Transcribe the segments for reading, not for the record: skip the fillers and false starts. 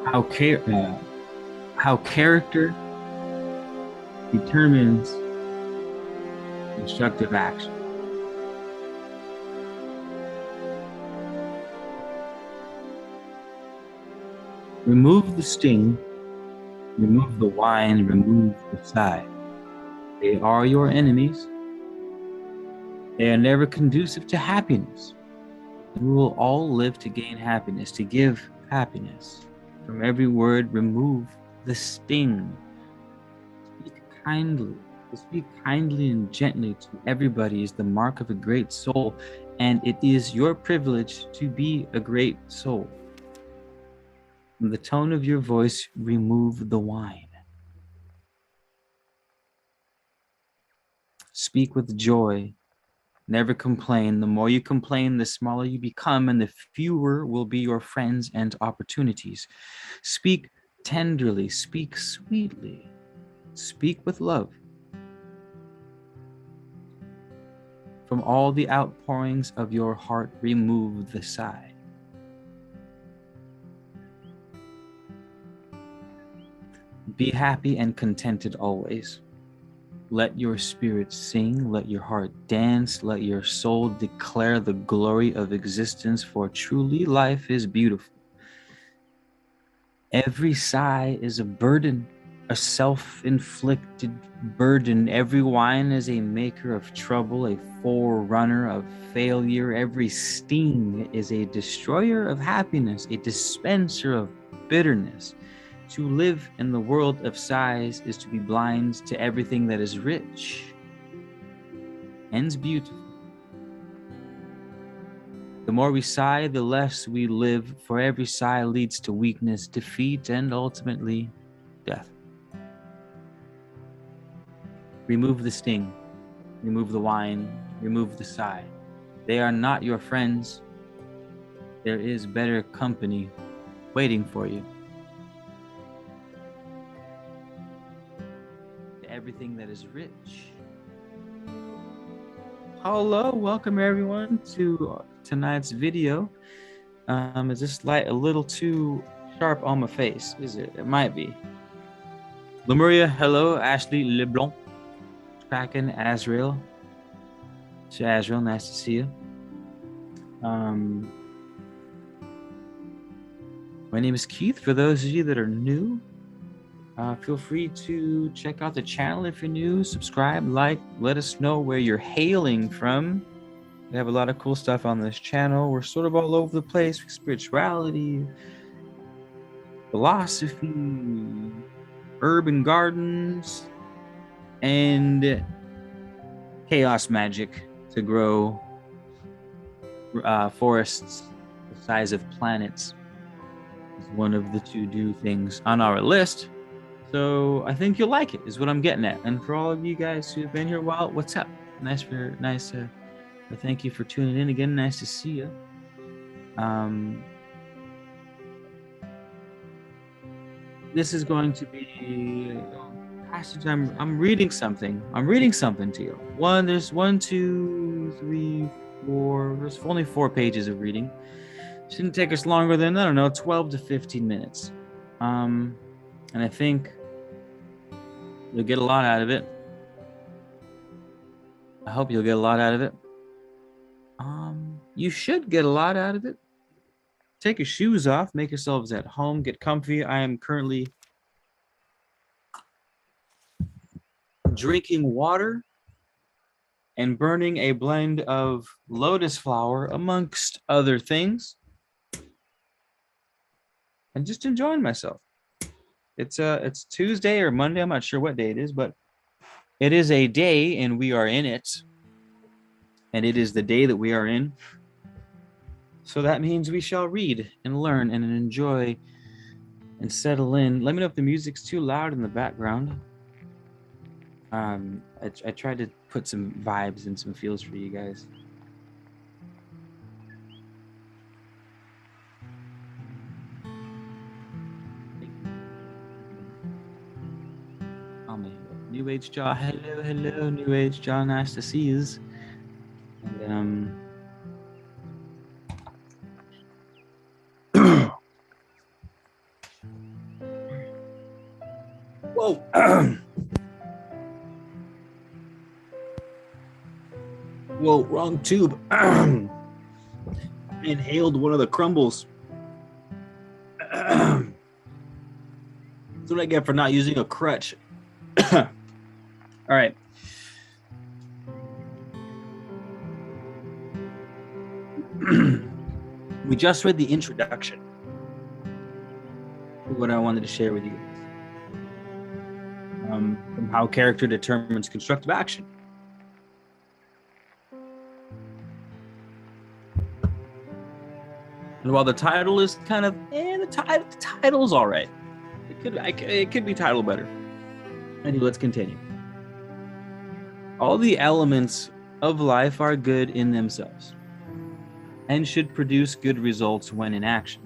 how care how character determines constructive action. Remove the sting, remove the whine, remove the sigh. They are your enemies. They are never conducive to happiness. We will all live to gain happiness, to give happiness. From every word, remove the sting. Speak kindly. To speak kindly and gently to everybody is the mark of a great soul, and it is your privilege to be a great soul. From the tone of your voice, remove the whine. Speak with joy. Never complain. The more you complain, the smaller you become, and the fewer will be your friends and opportunities. Speak tenderly. Speak sweetly. Speak with love. From all the outpourings of your heart, remove the sigh. Be happy and contented always. Let your spirit sing, let your heart dance, let your soul declare the glory of existence, for truly life is beautiful. Every sigh is a burden, a self-inflicted burden. Every whine is a maker of trouble, a forerunner of failure. Every sting is a destroyer of happiness, a dispenser of bitterness. To live in the world of sighs is to be blind to everything that is rich and beautiful. The more we sigh, the less we live, for every sigh leads to weakness, defeat, and ultimately death. Remove the sting, remove the whine, remove the sigh. They are not your friends. There is better company waiting for you. Everything that is rich. Hello, welcome everyone to tonight's video. Is this light a little too sharp on my face? Is it? It might be. Lemuria, hello. Ashley LeBlanc, Kraken, Azrael. So Azrael, nice to see you. My name is Keith. For those of you that are new, feel free to check out the channel if you're new. Subscribe, like, let us know where you're hailing from. We have a lot of cool stuff on this channel. We're sort of all over the place with spirituality, philosophy, urban gardens, and chaos magic to grow forests the size of planets is one of the to-do things on our list. So I think you'll like it, is what I'm getting at. And for all of you guys who've been here a while, what's up? Thank you for tuning in again. Nice to see you. This is going to be passage. I'm reading something. I'm reading something to you. There's 1, 2, 3, 4. There's only 4 pages of reading. Shouldn't take us longer than, I don't know, 12 to 15 minutes. And I think you'll get a lot out of it. I hope you'll get a lot out of it. You should get a lot out of it. Take your shoes off, make yourselves at home, get comfy. I am currently drinking water and burning a blend of lotus flower amongst other things, and just enjoying myself. It's Tuesday or Monday, I'm not sure what day it is, but it is a day and we are in it, and it is the day that we are in. So that means we shall read and learn and enjoy and settle in. Let me know if the music's too loud in the background. I tried to put some vibes and some feels for you guys. New Age Jaw, hello, New Age Jaw, nice to see you. And Whoa. Whoa, wrong tube. I inhaled one of the crumbles. That's what I get for not using a crutch. All right. We just read the introduction to what I wanted to share with you guys. From how character determines constructive action. And while the title is kind of, the title's all right. It could be titled better. Anyway, let's continue. All the elements of life are good in themselves and should produce good results when in action.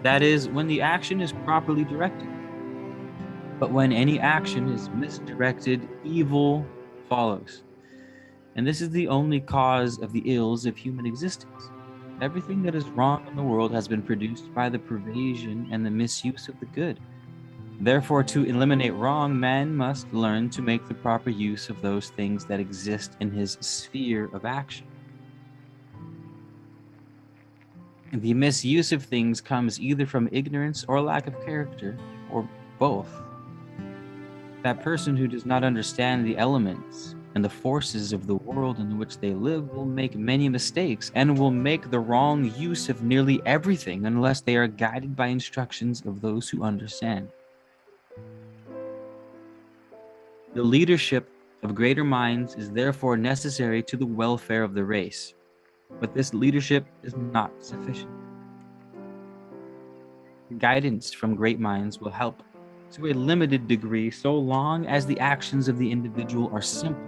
That is, when the action is properly directed. But when any action is misdirected, evil follows. And this is the only cause of the ills of human existence. Everything that is wrong in the world has been produced by the perversion and the misuse of the good. Therefore, to eliminate wrong, man must learn to make the proper use of those things that exist in his sphere of action. The misuse of things comes either from ignorance or lack of character, or both. That person who does not understand the elements and the forces of the world in which they live will make many mistakes and will make the wrong use of nearly everything unless they are guided by instructions of those who understand. The leadership of greater minds is therefore necessary to the welfare of the race, but this leadership is not sufficient. Guidance from great minds will help to a limited degree so long as the actions of the individual are simple.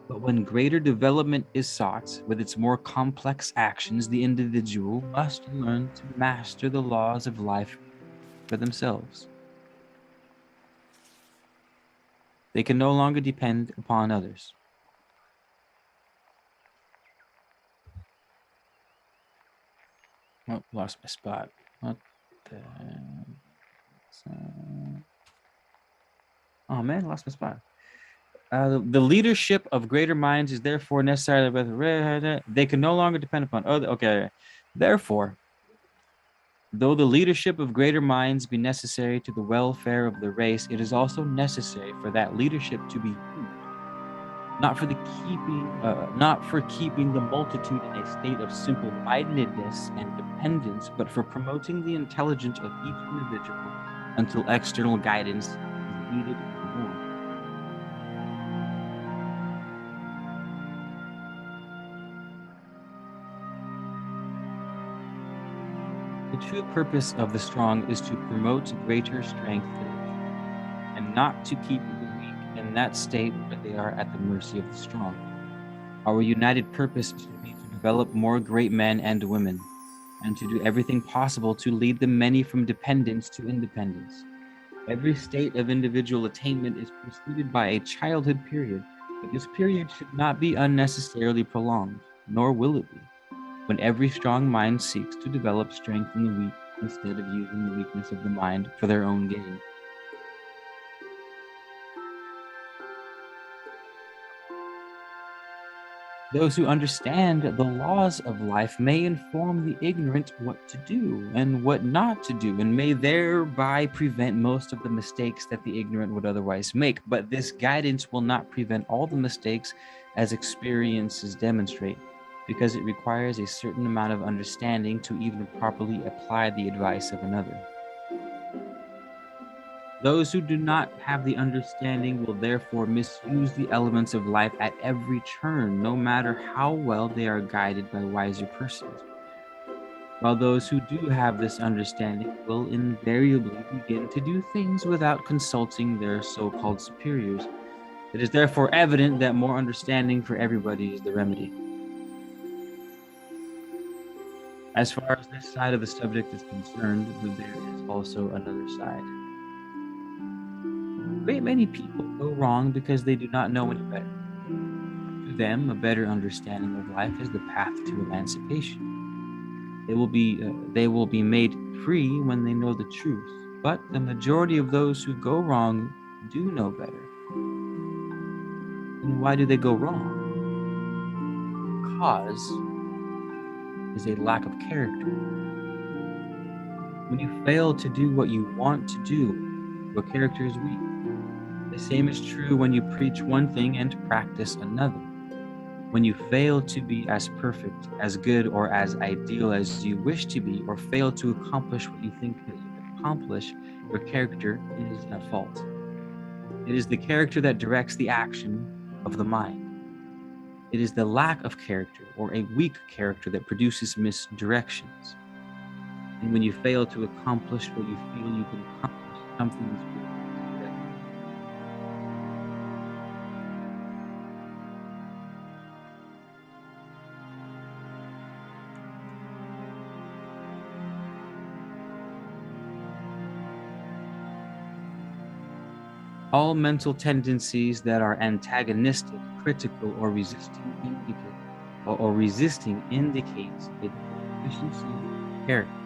But when greater development is sought with its more complex actions, the individual must learn to master the laws of life for themselves. They can no longer depend upon others. Oh, lost my spot. What the... Oh man, lost my spot. The leadership of greater minds is therefore necessary. They can no longer depend upon other. Okay. Therefore, though the leadership of greater minds be necessary to the welfare of the race, it is also necessary for that leadership to be used, not for keeping the multitude in a state of simple-mindedness and dependence, but for promoting the intelligence of each individual until external guidance is needed more. The true purpose of the strong is to promote greater strength and not to keep the weak in that state where they are at the mercy of the strong. Our united purpose should be to develop more great men and women, and to do everything possible to lead the many from dependence to independence. Every state of individual attainment is preceded by a childhood period, but this period should not be unnecessarily prolonged, nor will it be, when every strong mind seeks to develop strength in the weak instead of using the weakness of the mind for their own gain. Those who understand the laws of life may inform the ignorant what to do and what not to do, and may thereby prevent most of the mistakes that the ignorant would otherwise make. But this guidance will not prevent all the mistakes, as experiences demonstrate, because it requires a certain amount of understanding to even properly apply the advice of another. Those who do not have the understanding will therefore misuse the elements of life at every turn, no matter how well they are guided by wiser persons. While those who do have this understanding will invariably begin to do things without consulting their so-called superiors. It is therefore evident that more understanding for everybody is the remedy. As far as this side of the subject is concerned, there is also another side. Great many people go wrong because they do not know any better. To to them, a better understanding of life is the path to emancipation. They will be made free when they know the truth. But the majority of those who go wrong do know better. And why do they go wrong? The cause is a lack of character. When you fail to do what you want to do, your character is weak. The same is true when you preach one thing and practice another. When you fail to be as perfect, as good, or as ideal as you wish to be, or fail to accomplish what you think that you can accomplish, your character is at fault. It is the character that directs the action of the mind. It is the lack of character, or a weak character, that produces misdirections. And when you fail to accomplish what you feel you can accomplish, something is weak. All mental tendencies that are antagonistic, critical, or resisting indicates a deficiency of character.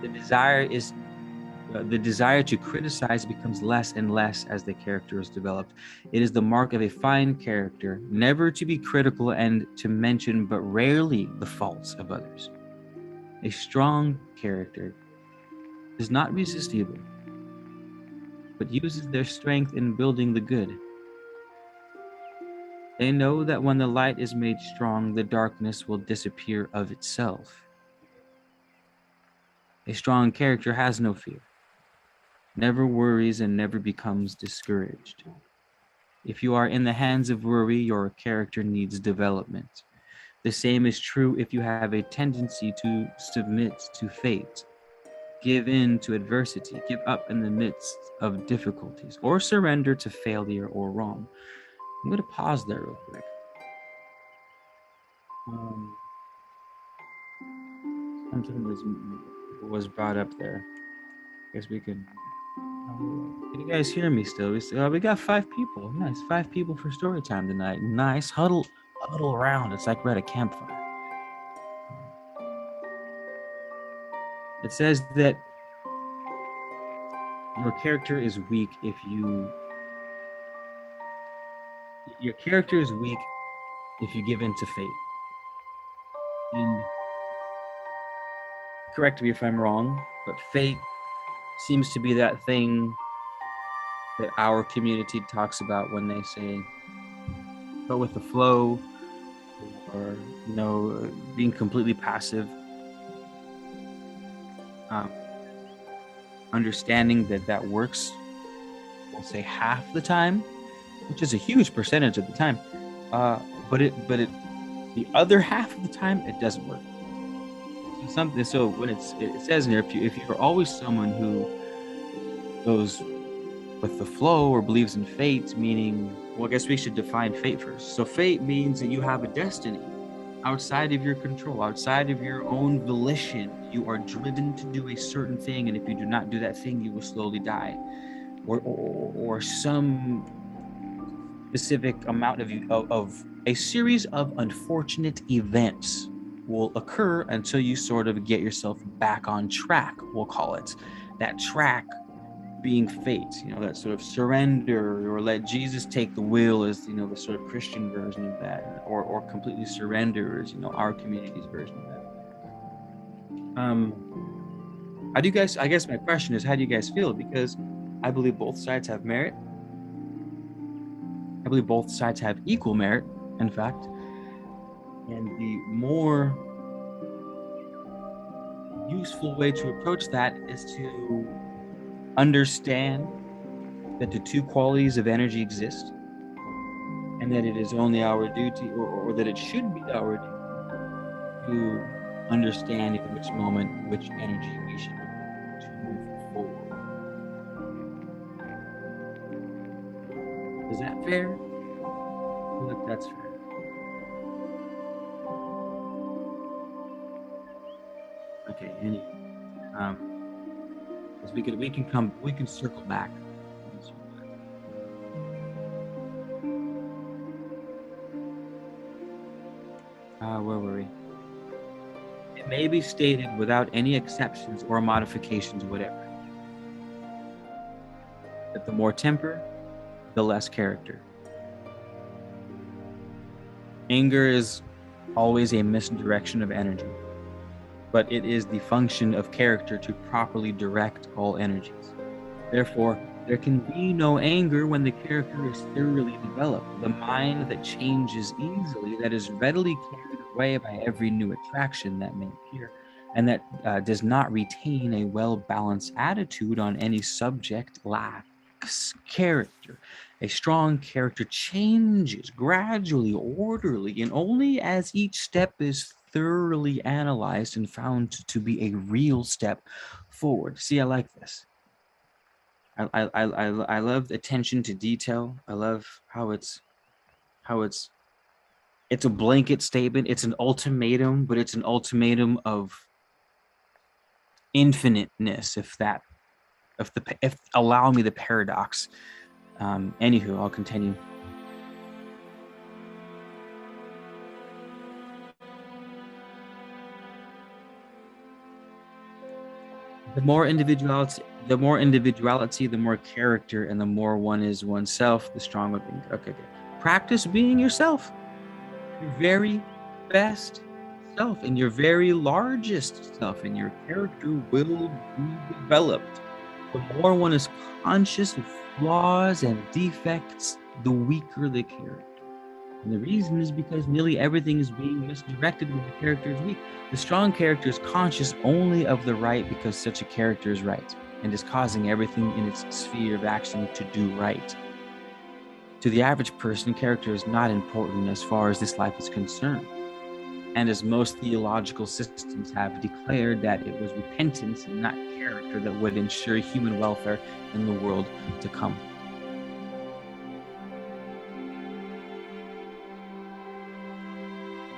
The desire to criticize becomes less and less as the character is developed. It is the mark of a fine character, never to be critical and to mention but rarely the faults of others. A strong character does not resist evil, but uses their strength in building the good. They know that when the light is made strong, the darkness will disappear of itself. A strong character has no fear, never worries, and never becomes discouraged. If you are in the hands of worry, your character needs development. The same is true if you have a tendency to submit to fate, give in to adversity, give up in the midst of difficulties, or surrender to failure or wrong. I'm going to pause there real quick. Something was brought up there. I guess we can. Can you guys hear me still? We got 5 people. Nice, 5 people for story time tonight. Nice. Huddle around. It's like we're at a campfire. It says that your character is weak if you. Your character is weak if you give in to fate. And correct me if I'm wrong, but fate seems to be that thing that our community talks about when they say go with the flow, or being completely passive. Understanding that works, we'll say half the time, which is a huge percentage of the time, but the other half of the time it doesn't work. So when it says in here, if you're always someone who goes with the flow or believes in fate, meaning, well, I guess we should define fate first. So fate means that you have a destiny outside of your control, outside of your own volition. You are driven to do a certain thing, and if you do not do that thing, you will slowly die, or some specific amount of a series of unfortunate events will occur until you sort of get yourself back on track. We'll call it that track being fate, that sort of surrender, or let Jesus take the wheel is, the sort of Christian version of that, or completely surrender is, our community's version of that. How do you guys, I guess my question is, how do you guys feel? Because I believe both sides have merit. I believe both sides have equal merit, in fact. And the more useful way to approach that is to understand that the 2 qualities of energy exist, and that it is only our duty, or that it should be our duty, to understand in which moment, which energy we should use to move forward. Is that fair? I feel like that's fair. Okay, anyway, we can circle back. may be stated without any exceptions or modifications whatever, that the more temper, the less character. Anger is always a misdirection of energy, but it is the function of character to properly direct all energies. Therefore, there can be no anger when the character is thoroughly developed. The mind that changes easily, that is readily carried away by every new attraction that may appear, and that does not retain a well-balanced attitude on any subject, lacks character. A strong character changes gradually, orderly, and only as each step is thoroughly analyzed and found to be a real step forward. See, I like this. I love the attention to detail. I love how it's a blanket statement. It's an ultimatum, but it's an ultimatum of infiniteness. If allow me the paradox. Anywho, I'll continue. The more individuality, the more character, and the more one is oneself, the stronger being. Okay. Practice being yourself, your very best self, and your very largest self, and your character will be developed. The more one is conscious of flaws and defects, the weaker the character. And the reason is because nearly everything is being misdirected when the character is weak. The strong character is conscious only of the right because such a character is right, and is causing everything in its sphere of action to do right. To the average person, character is not important as far as this life is concerned. And as most theological systems have declared that it was repentance and not character that would ensure human welfare in the world to come.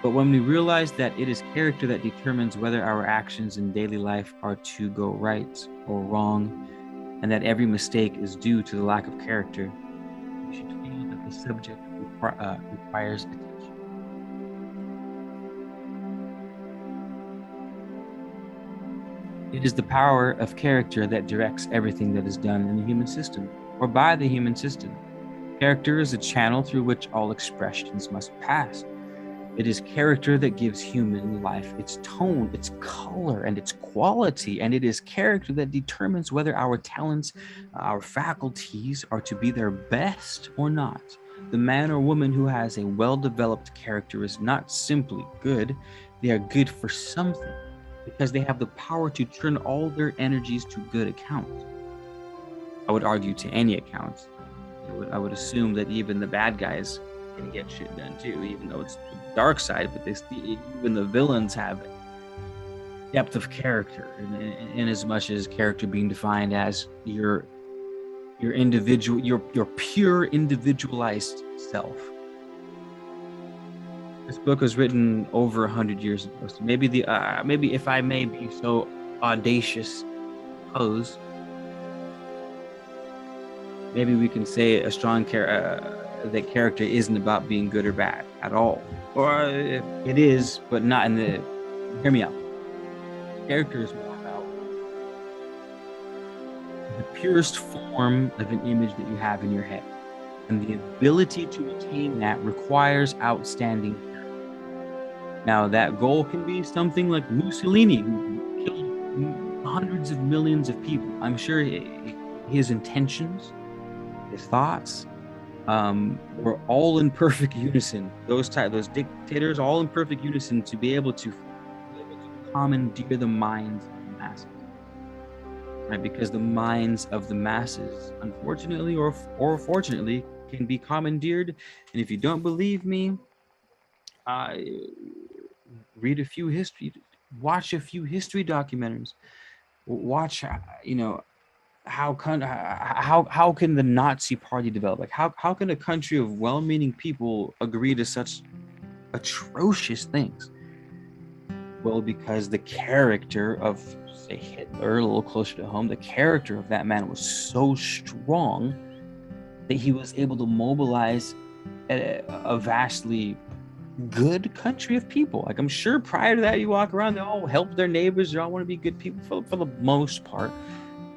But when we realize that it is character that determines whether our actions in daily life are to go right or wrong, and that every mistake is due to the lack of character, we should feel that the subject requires attention. It is the power of character that directs everything that is done in the human system, or by the human system. Character is a channel through which all expressions must pass. It is character that gives human life its tone, its color, and its quality. And it is character that determines whether our talents, our faculties are to be their best or not. The man or woman who has a well-developed character is not simply good. They are good for something, because they have the power to turn all their energies to good account. I would argue to any account. I would assume that even the bad guys can get shit done too, even though it's the dark side, but even the villains have depth of character, in as much as character being defined as your individual, your pure individualized self. This book was written over 100 years ago, so maybe if I may be so audacious, pose, maybe we can say a strong that character isn't about being good or bad at all, or it is, but not in the. Hear me out. Character is more about the purest form of an image that you have in your head, and the ability to attain that requires outstanding character. Now, that goal can be something like Mussolini, who killed hundreds of millions of people. I'm sure his intentions, his thoughts, were all in perfect unison. Those dictators, all in perfect unison, to be able to commandeer the minds of the masses, right? Because the minds of the masses, unfortunately or fortunately, can be commandeered. And if you don't believe me, read a few watch a few history documentaries. Watch, how can the Nazi Party develop? Like, how can a country of well-meaning people agree to such atrocious things? Well, because the character of, say, Hitler, a little closer to home, the character of that man was so strong that he was able to mobilize a vastly good country of people. Like, I'm sure prior to that, you walk around, they all help their neighbors, they all want to be good people for the most part.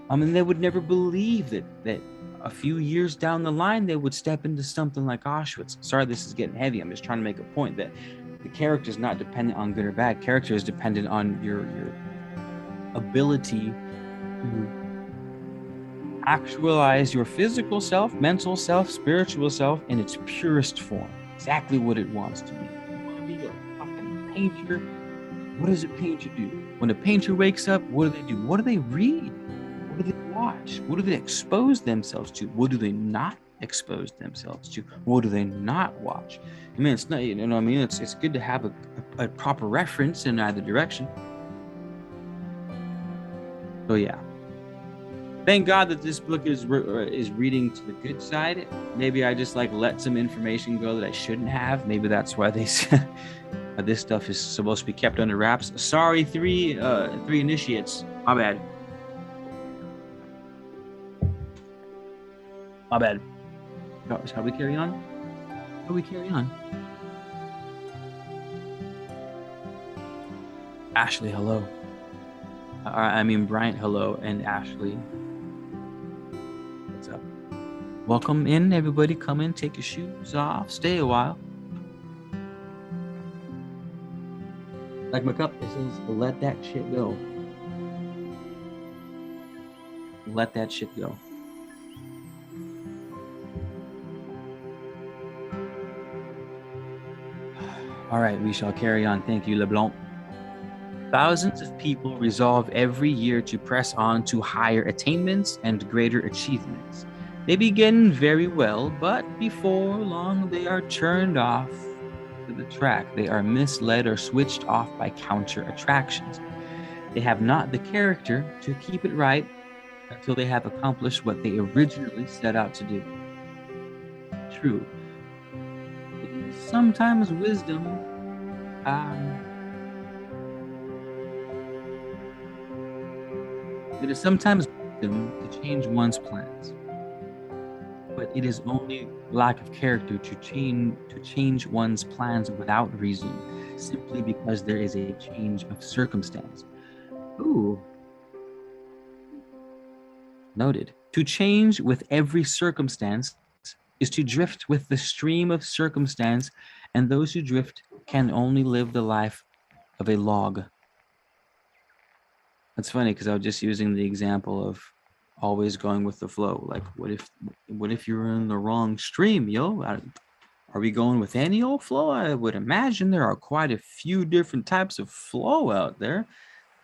I mean, they would never believe that a few years down the line they would step into something like Auschwitz. Sorry, this is getting heavy. I'm just trying to make a point that the character is not dependent on good or bad. Character is dependent on your ability to actualize your physical self, mental self, spiritual self in its purest form. Exactly what it wants to be. You want to be a fucking painter. What does a painter do? When a painter wakes up, what do? What do they read? What do they watch? What do they expose themselves to? What do they not expose themselves to? What do they not watch? I mean, it's not, you know what I mean? It's good to have a proper reference in either direction. So yeah. Thank God that this book is reading to the good side. Maybe I just like let some information go that I shouldn't have. Maybe that's why they said this stuff is supposed to be kept under wraps. Sorry, three initiates. My bad. My bad. Shall we carry on? Shall we carry on? Ashley, hello. I mean, Bryant, hello, and Ashley. What's up? Welcome in, everybody. Come in, take your shoes off, stay a while. Like my cup, it says, let that shit go. Let that shit go. All right, we shall carry on. Thank you, LeBlanc. Thousands of people resolve every year to press on to higher attainments and greater achievements. They begin very well, but before long they are turned off to the track. They are misled or switched off by counter attractions. They have not the character to keep it right until they have accomplished what they originally set out to do. True. It is sometimes wisdom. It is sometimes wisdom to change one's plans, but it is only lack of character to change one's plans without reason, simply because there is a change of circumstance. Ooh. Noted. To change with every circumstance is to drift with the stream of circumstance, and those who drift can only live the life of a log. That's funny because I was just using the example of always going with the flow. Like, what if you're in the wrong stream, yo? Are we going with any old flow? I would imagine there are quite a few different types of flow out there.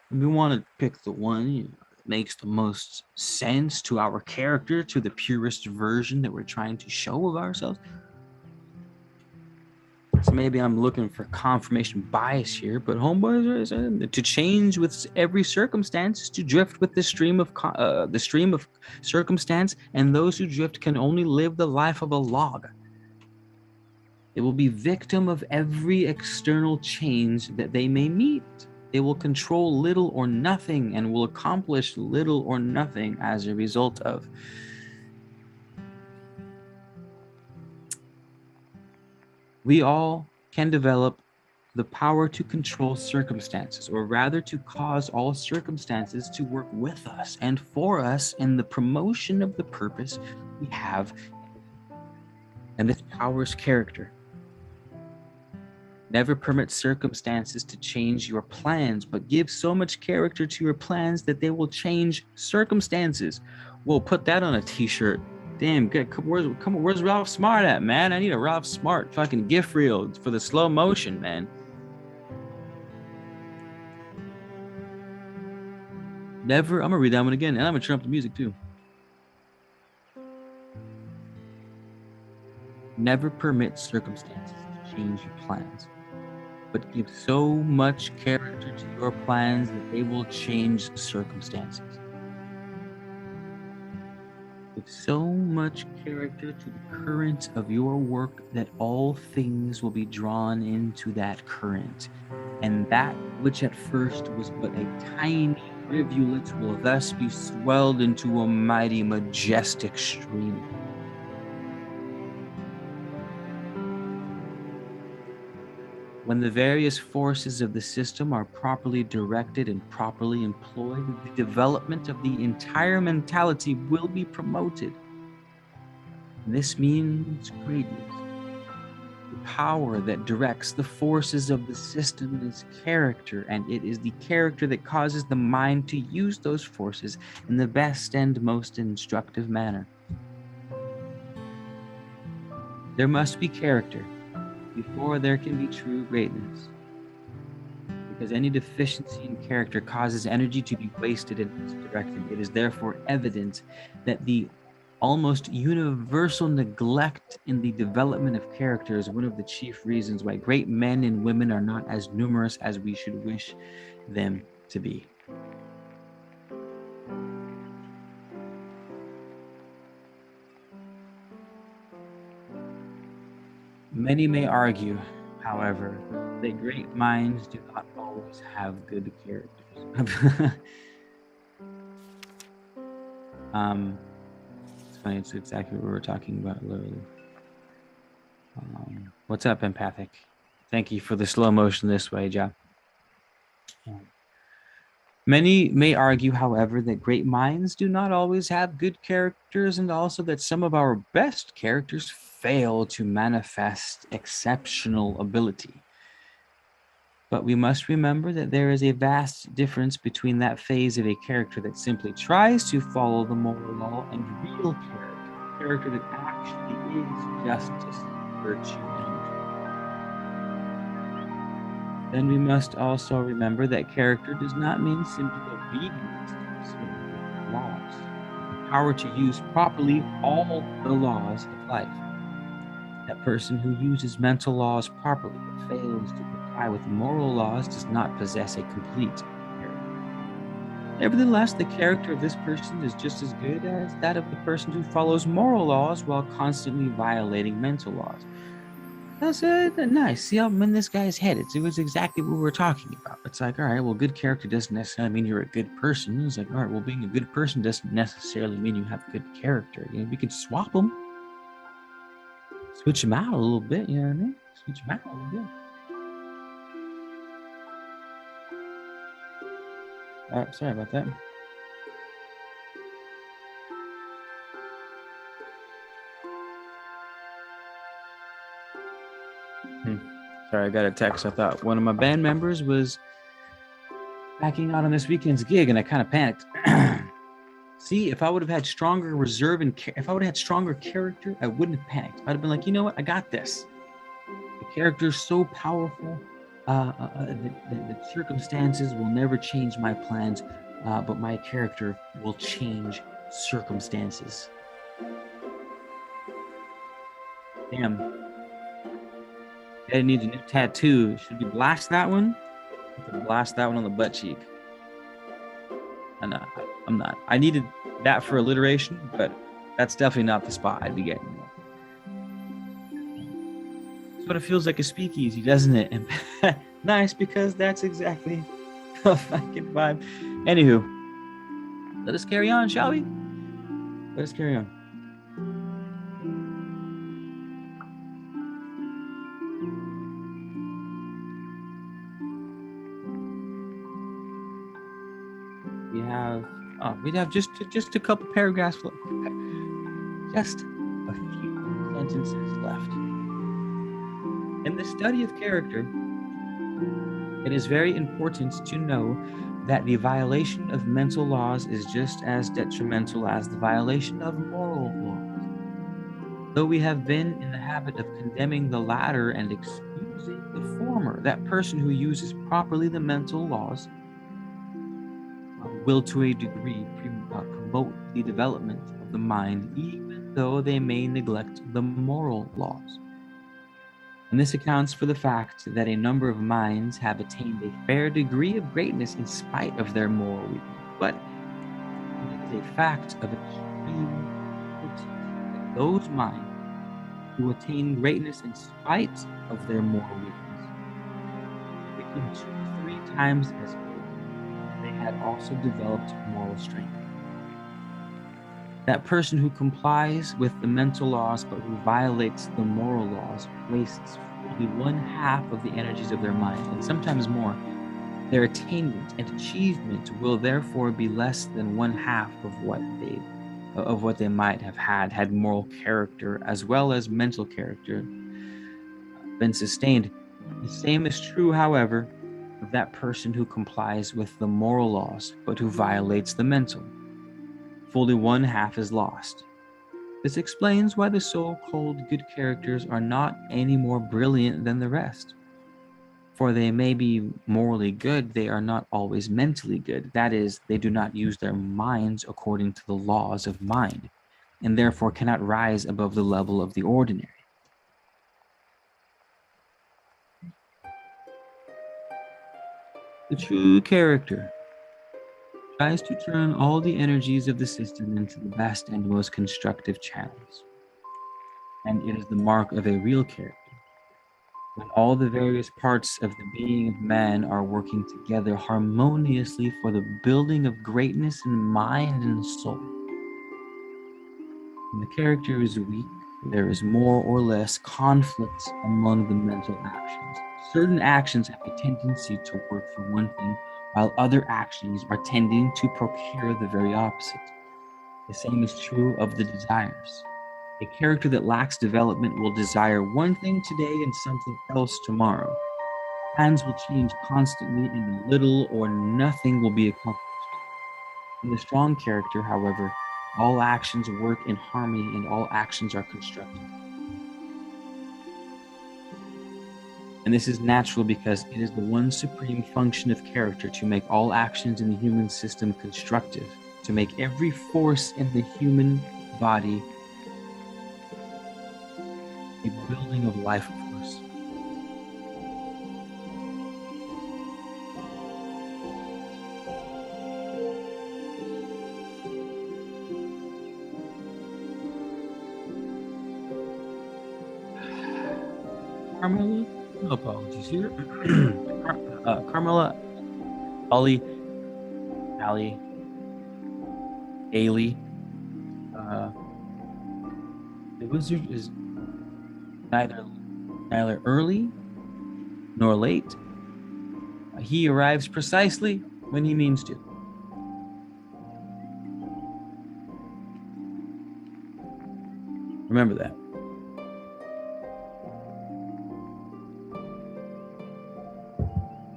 We want to pick the one that makes the most sense to our character, to the purest version that we're trying to show of ourselves. So maybe I'm looking for confirmation bias here, but homeboys, to change with every circumstance is to drift with the stream of circumstance, and those who drift can only live the life of a log. They will be victim of every external change that they may meet. They will control little or nothing and will accomplish little or nothing as a result of. We all can develop the power to control circumstances, or rather to cause all circumstances to work with us and for us in the promotion of the purpose we have. And this power is character. Never permit circumstances to change your plans, but give so much character to your plans that they will change circumstances. We'll put that on a t-shirt. Damn, good. Where's Ralph Smart at, man? I need a Ralph Smart fucking gift reel for the slow motion, man. Never, I'm gonna read that one again, and I'm gonna turn up the music too. Never permit circumstances to change your plans, but give so much character to your plans that they will change circumstances. Give so much character to the current of your work that all things will be drawn into that current, and that which at first was but a tiny rivulet will thus be swelled into a mighty, majestic stream. When the various forces of the system are properly directed and properly employed, the development of the entire mentality will be promoted. This means greatness. The power that directs the forces of the system is character, and it is the character that causes the mind to use those forces in the best and most instructive manner. There must be character before there can be true greatness, because any deficiency in character causes energy to be wasted in this direction. It is therefore evident that the almost universal neglect in the development of character is one of the chief reasons why great men and women are not as numerous as we should wish them to be. Many may argue, however, that great minds do not always have good characters. It's funny, it's exactly what we were talking about, literally. What's up, Empathic? Thank you for the slow motion this way, Ja. Many may argue, however, that great minds do not always have good characters, and also that some of our best characters fail to manifest exceptional ability. But we must remember that there is a vast difference between that phase of a character that simply tries to follow the moral law and real character that actually is justice, virtue, and truth. Then we must also remember that character does not mean simple obedience to certain laws. The power to use properly all the laws of life. That person who uses mental laws properly but fails to comply with moral laws does not possess a complete character. Nevertheless, the character of this person is just as good as that of the person who follows moral laws while constantly violating mental laws. That's nice. See how I'm in this guy's head. It was exactly what we were talking about. It's like, all right, well, good character doesn't necessarily mean you're a good person. It's like, all right, well, being a good person doesn't necessarily mean you have good character. You know, we could swap them. Switch them out a little bit, you know what I mean? Switch them out a little bit. All right, sorry about that. Sorry, I got a text. I thought one of my band members was backing out on this weekend's gig, and I kind of panicked. See, if I would have had stronger reserve and if I would have had stronger character, I wouldn't have panicked. I'd have been like, you know what? I got this. The character is so powerful. The circumstances will never change my plans, but my character will change circumstances. Damn. Dad needs a new tattoo. Should we blast that one? Blast that one on the butt cheek. I'm not. I needed that for alliteration, but that's definitely not the spot I'd be getting. That's what it feels like a speakeasy, doesn't it? And nice, because that's exactly the fucking vibe. Anywho, let us carry on, shall we? Let us carry on. We'd have just a couple paragraphs, just a few sentences left. In the study of character, it is very important to know that the violation of mental laws is just as detrimental as the violation of moral laws. Though we have been in the habit of condemning the latter and excusing the former, that person who uses properly the mental laws will to a degree promote the development of the mind, even though they may neglect the moral laws. And this accounts for the fact that a number of minds have attained a fair degree of greatness in spite of their moral weakness. But it is a fact of extreme importance that those minds who attain greatness in spite of their moral weakness become 2 or 3 times as good. They had also developed moral strength. That person who complies with the mental laws but who violates the moral laws wastes only one half of the energies of their mind, and sometimes more. Their attainment and achievement will therefore be less than one half of what they might have had moral character as well as mental character been sustained. The same is true, however, of that person who complies with the moral laws but who violates the mental. Fully one half is lost. This explains why the so-called good characters are not any more brilliant than the rest. For they may be morally good, they are not always mentally good. That is, they do not use their minds according to the laws of mind, and therefore cannot rise above the level of the ordinary. The true character tries to turn all the energies of the system into the best and most constructive channels. And it is the mark of a real character. When all the various parts of the being of man are working together harmoniously for the building of greatness in mind and soul. When the character is weak, there is more or less conflict among the mental actions. Certain actions have a tendency to work for one thing, while other actions are tending to procure the very opposite. The same is true of the desires. A character that lacks development will desire one thing today and something else tomorrow. Plans will change constantly, and little or nothing will be accomplished. In the strong character, however, all actions work in harmony and all actions are constructive. And this is natural because it is the one supreme function of character to make all actions in the human system constructive, to make every force in the human body a building of life force. Carmela, no apologies here. Carmela, Ollie, Allie, Ailey. The wizard is neither early nor late. He arrives precisely when he means to. Remember that.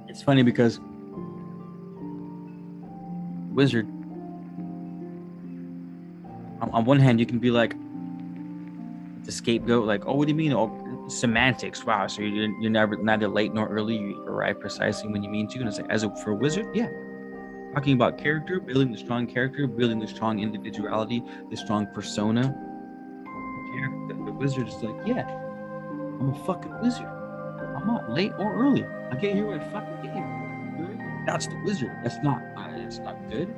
It's funny because wizard, on one hand, you can be like the scapegoat, like, oh, what do you mean? Oh, semantics. Wow, so you're neither late nor early. You arrive precisely when you mean to. And it's like, for a wizard, yeah. Talking about character, building the strong character, building the strong individuality, the strong persona. The wizard is like, yeah, I'm a fucking wizard. I'm not late or early. I get here when I fucking get here. That's the wizard. That's not. It's not good.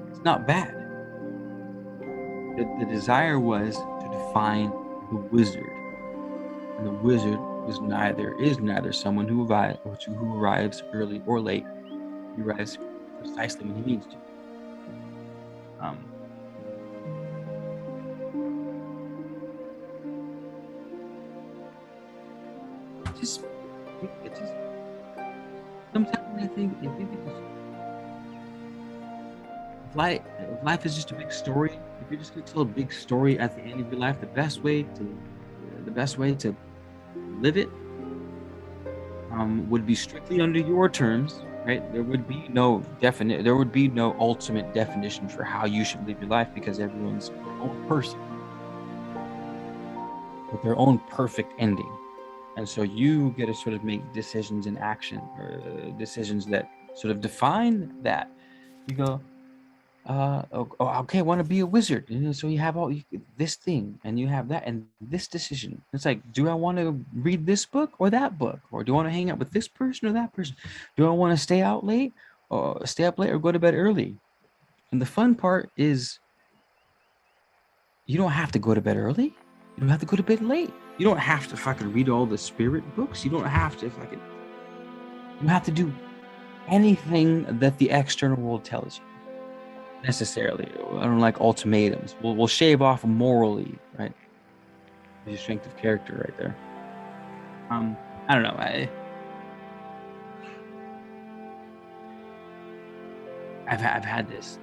It's not bad. The desire was to define the wizard, and the wizard is neither someone who arrives early or late. He arrives precisely when he means to. Sometimes I think if life is just a big story, if you're just going to tell a big story at the end of your life, the best way to live it would be strictly under your terms, right? There would be no ultimate definition for how you should live your life, because everyone's their own person with their own perfect ending. And so you get to sort of make decisions in action, or decisions that sort of define that. You go, okay, I want to be a wizard. So you have this thing, and you have that, and this decision. It's like, do I want to read this book or that book? Or do I want to hang out with this person or that person? Do I want to stay up late or go to bed early? And the fun part is, you don't have to go to bed early. You don't have to go to bed late. You don't have to fucking read all the spirit books. You don't have to do anything that the external world tells you. Necessarily. I don't like ultimatums. We'll shave off morally, right? There's your strength of character right there. I don't know. I've had this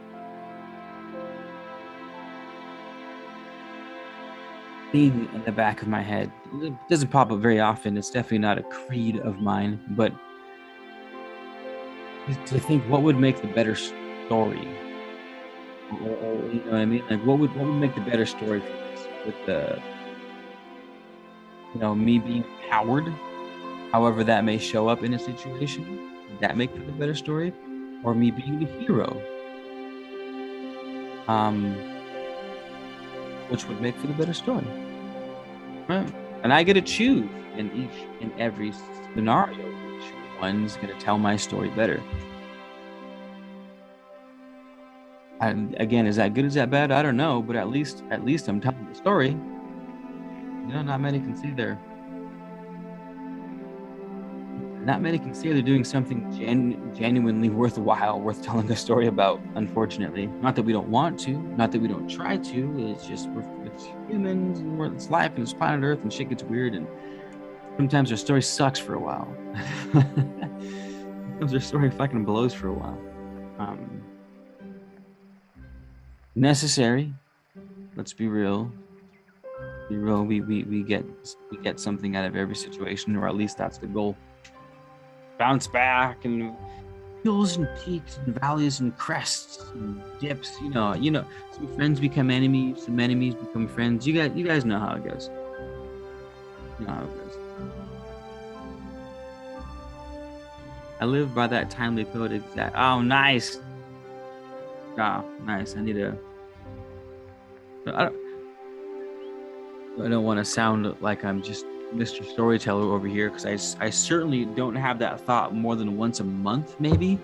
thing in the back of my head. It doesn't pop up very often. It's definitely not a creed of mine, but to think what would make the better story, or you know what I mean? Like what would make the better story for this? With the, me being a coward, however that may show up in a situation, would that make for the better story, or me being the hero, which would make for the better story, right? And I get to choose in every scenario which one's gonna tell my story better. And again, is that good? Is that bad? I don't know, but at least I'm telling the story. Not many can say they're doing something genuinely worthwhile, worth telling a story about. Unfortunately, not that we don't want to, not that we don't try to. It's just it's humans, and it's life, and it's planet Earth, and shit gets weird, and sometimes our story sucks for a while. Sometimes our story fucking blows for a while. Necessary. Let's be real. We get something out of every situation, or at least that's the goal. Bounce back, and hills and peaks and valleys and crests and dips. Some friends become enemies, some enemies become friends. You guys know how it goes. You know how it goes. I live by that timely code exact. Oh, nice. Oh, nice. I need to. I don't want to sound like I'm just Mr. Storyteller over here, because I certainly don't have that thought more than once a month, maybe.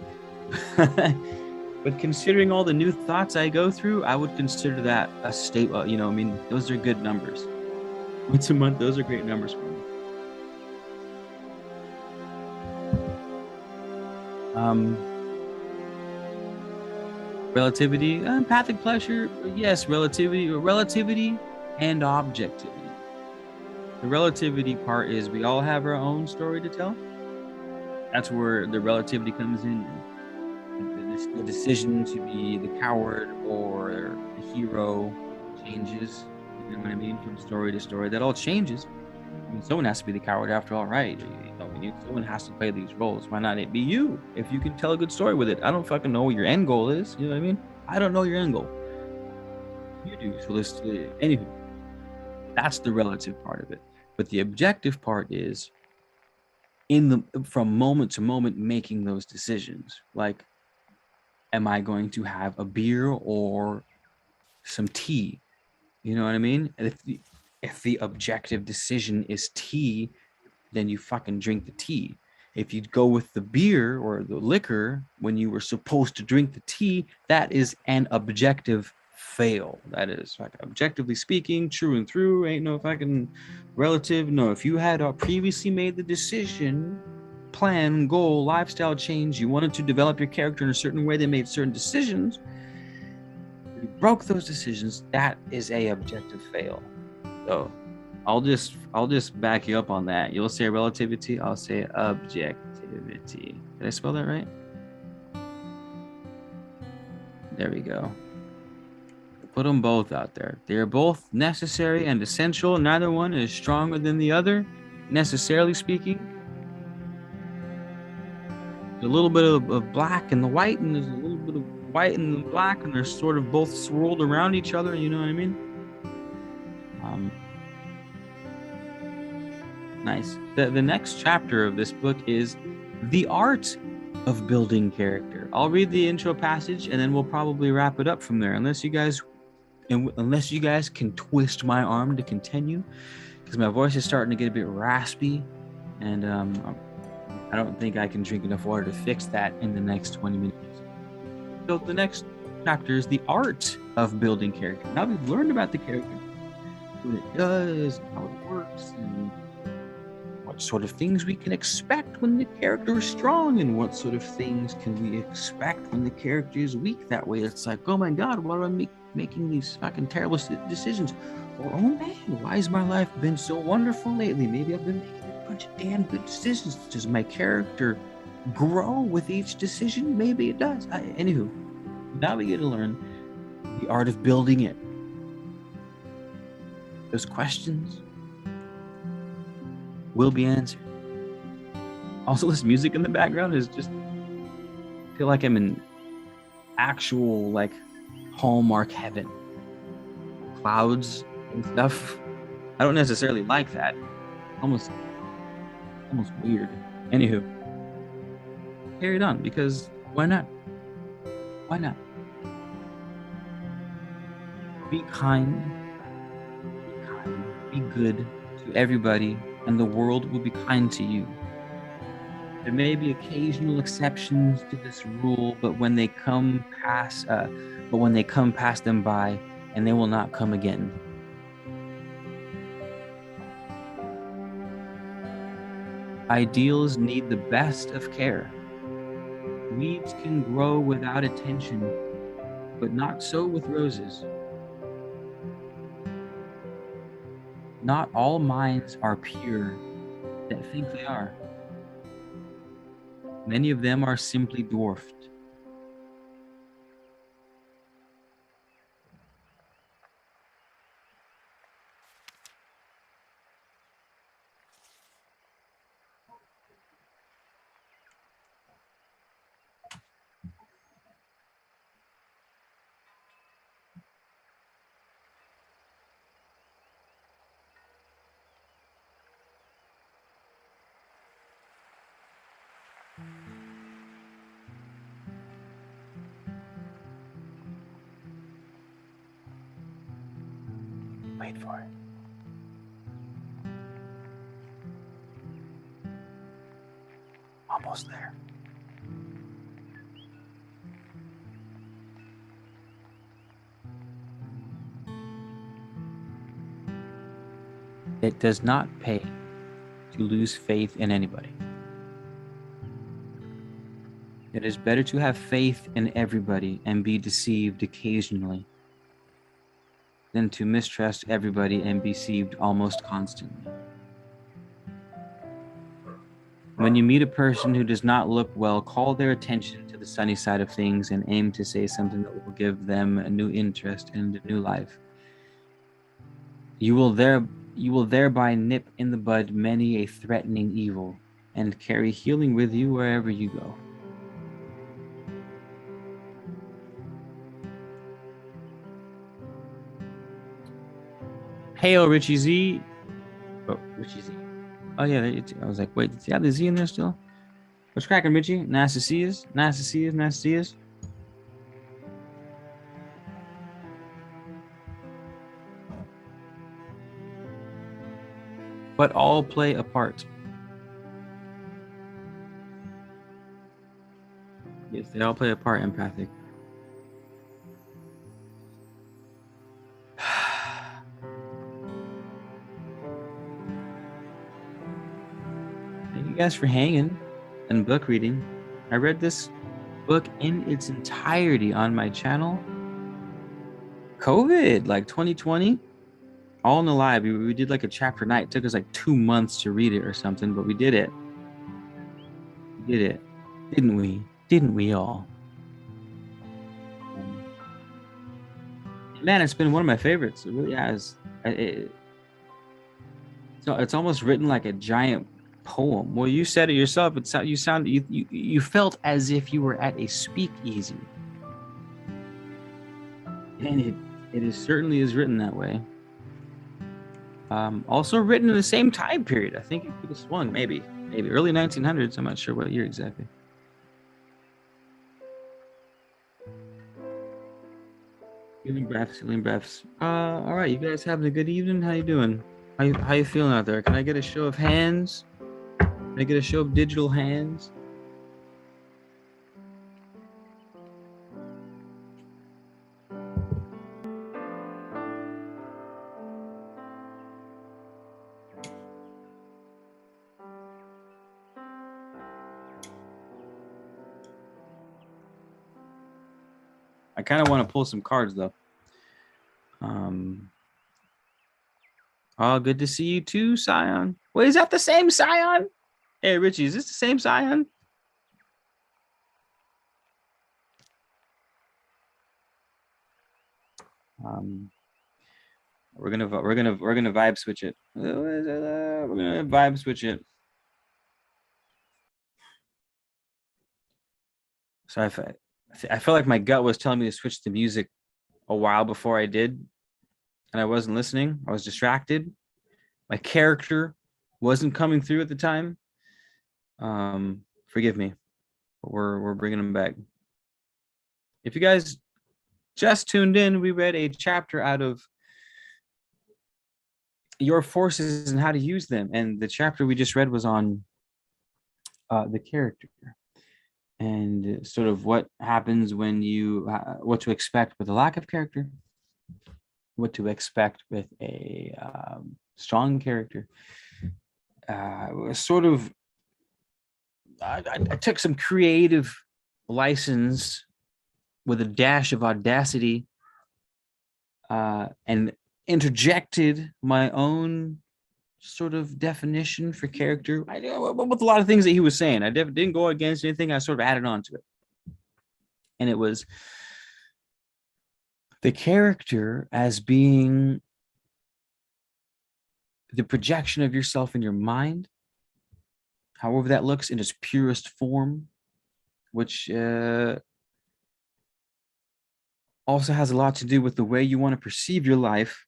But considering all the new thoughts I go through, I would consider that a state. Those are good numbers. Once a month, those are great numbers for me. Relativity, empathic pleasure, yes, relativity and objectivity. The relativity part is we all have our own story to tell. That's where the relativity comes in. The decision to be the coward or the hero changes. You know what I mean? From story to story, that all changes. Someone has to be the coward after all, right? Someone has to play these roles. Why not it be you? If you can tell a good story with it. I don't fucking know what your end goal is. You know what I mean? I don't know your end goal. You do. So anywho, that's the relative part of it. But the objective part is from moment to moment making those decisions. Like, am I going to have a beer or some tea? You know what I mean? And if the objective decision is tea, then you fucking drink the tea. If you go with the beer or the liquor when you were supposed to drink the tea, that is an objective fail. That is, like, objectively speaking, true and through. Ain't no fucking relative. No, if you had previously made the decision, plan, goal, lifestyle change, you wanted to develop your character in a certain way, they made certain decisions, you broke those decisions, that is a objective fail. So I'll just back you up on that. You'll say relativity, I'll say objectivity. Did I spell that right? There we go. Put them both out there. They're both necessary and essential. Neither one is stronger than the other, necessarily speaking. There's a little bit of black in the white, and there's a little bit of white and the black, and they're sort of both swirled around each other. You know what I mean? Nice. The next chapter of this book is the art of building character. I'll read the intro passage, and then we'll probably wrap it up from there, unless you guys can twist my arm to continue, because my voice is starting to get a bit raspy, and I don't think I can drink enough water to fix that in the next 20 minutes. So the next chapter is the art of building character. Now we've learned about the character, what it does, how it works, and what sort of things we can expect when the character is strong, and what sort of things can we expect when the character is weak. That way it's like, oh my god, why am I making these fucking terrible decisions? Or, oh man, why has my life been so wonderful lately? Maybe I've been making bunch of damn good decisions. Does my character grow with each decision? Maybe it does. Anywho, now we get to learn the art of building it. Those questions will be answered. Also, this music in the background is just, I feel like I'm in actual like Hallmark heaven. Clouds and stuff. I don't necessarily like that. Almost weird. Anywho, carry it on, because why not? Why not? Be kind. Be kind. Be good to everybody, and the world will be kind to you. There may be occasional exceptions to this rule, but when they come pass them by, and they will not come again. Ideals need the best of care. Weeds can grow without attention, but not so with roses. Not all minds are pure that think they are. Many of them are simply dwarfed. Wait for it. Almost there. It does not pay to lose faith in anybody. It is better to have faith in everybody and be deceived occasionally than to mistrust everybody and be deceived almost constantly. When you meet a person who does not look well, call their attention to the sunny side of things and aim to say something that will give them a new interest and a new life. You will thereby nip in the bud many a threatening evil and carry healing with you wherever you go. Hail, Richie Z. Oh, Richie Z. Oh, yeah. I was like, wait, does he have the Z in there still? What's cracking, Richie? Nice to see us. Nice to see us. Nice to see us. But all play a part. Yes, they all play a part, empathic. Thank you guys for hanging and book reading. I read this book in its entirety on my channel. COVID, like 2020. All in the live. We did like a chapter night. It took us like 2 months to read it or something, but we did it. We did it. Didn't we? Didn't we all? Man, it's been one of my favorites. It really has. So it's almost written like a giant poem. Well, you said it yourself. You felt as if you were at a speakeasy, and it certainly is written that way. Also written in the same time period. I think it was one, maybe early 1900s. I'm not sure what year exactly. Healing breaths. All right, you guys having a good evening? How you doing? How you feeling out there? Can I get a show of hands? Can I get a show of digital hands? I kind of want to pull some cards though. Oh, good to see you too, Scion. Wait, is that the same Scion? Hey, Richie, is this the same Scion? We're gonna vibe switch it. We're gonna vibe switch it. So I felt like my gut was telling me to switch the music a while before I did, and I wasn't listening. I was distracted. My character wasn't coming through at the time. Forgive me, but we're bringing them back. If you guys just tuned in, we read a chapter out of Your Forces and How to Use Them, and the chapter we just read was on the character and sort of what happens when you what to expect with a lack of character, what to expect with a strong character. Sort of I took some creative license with a dash of audacity and interjected my own sort of definition for character. I with a lot of things that he was saying. I didn't go against anything. I sort of added on to it. And it was the character as being the projection of yourself in your mind, however that looks in its purest form, which also has a lot to do with the way you want to perceive your life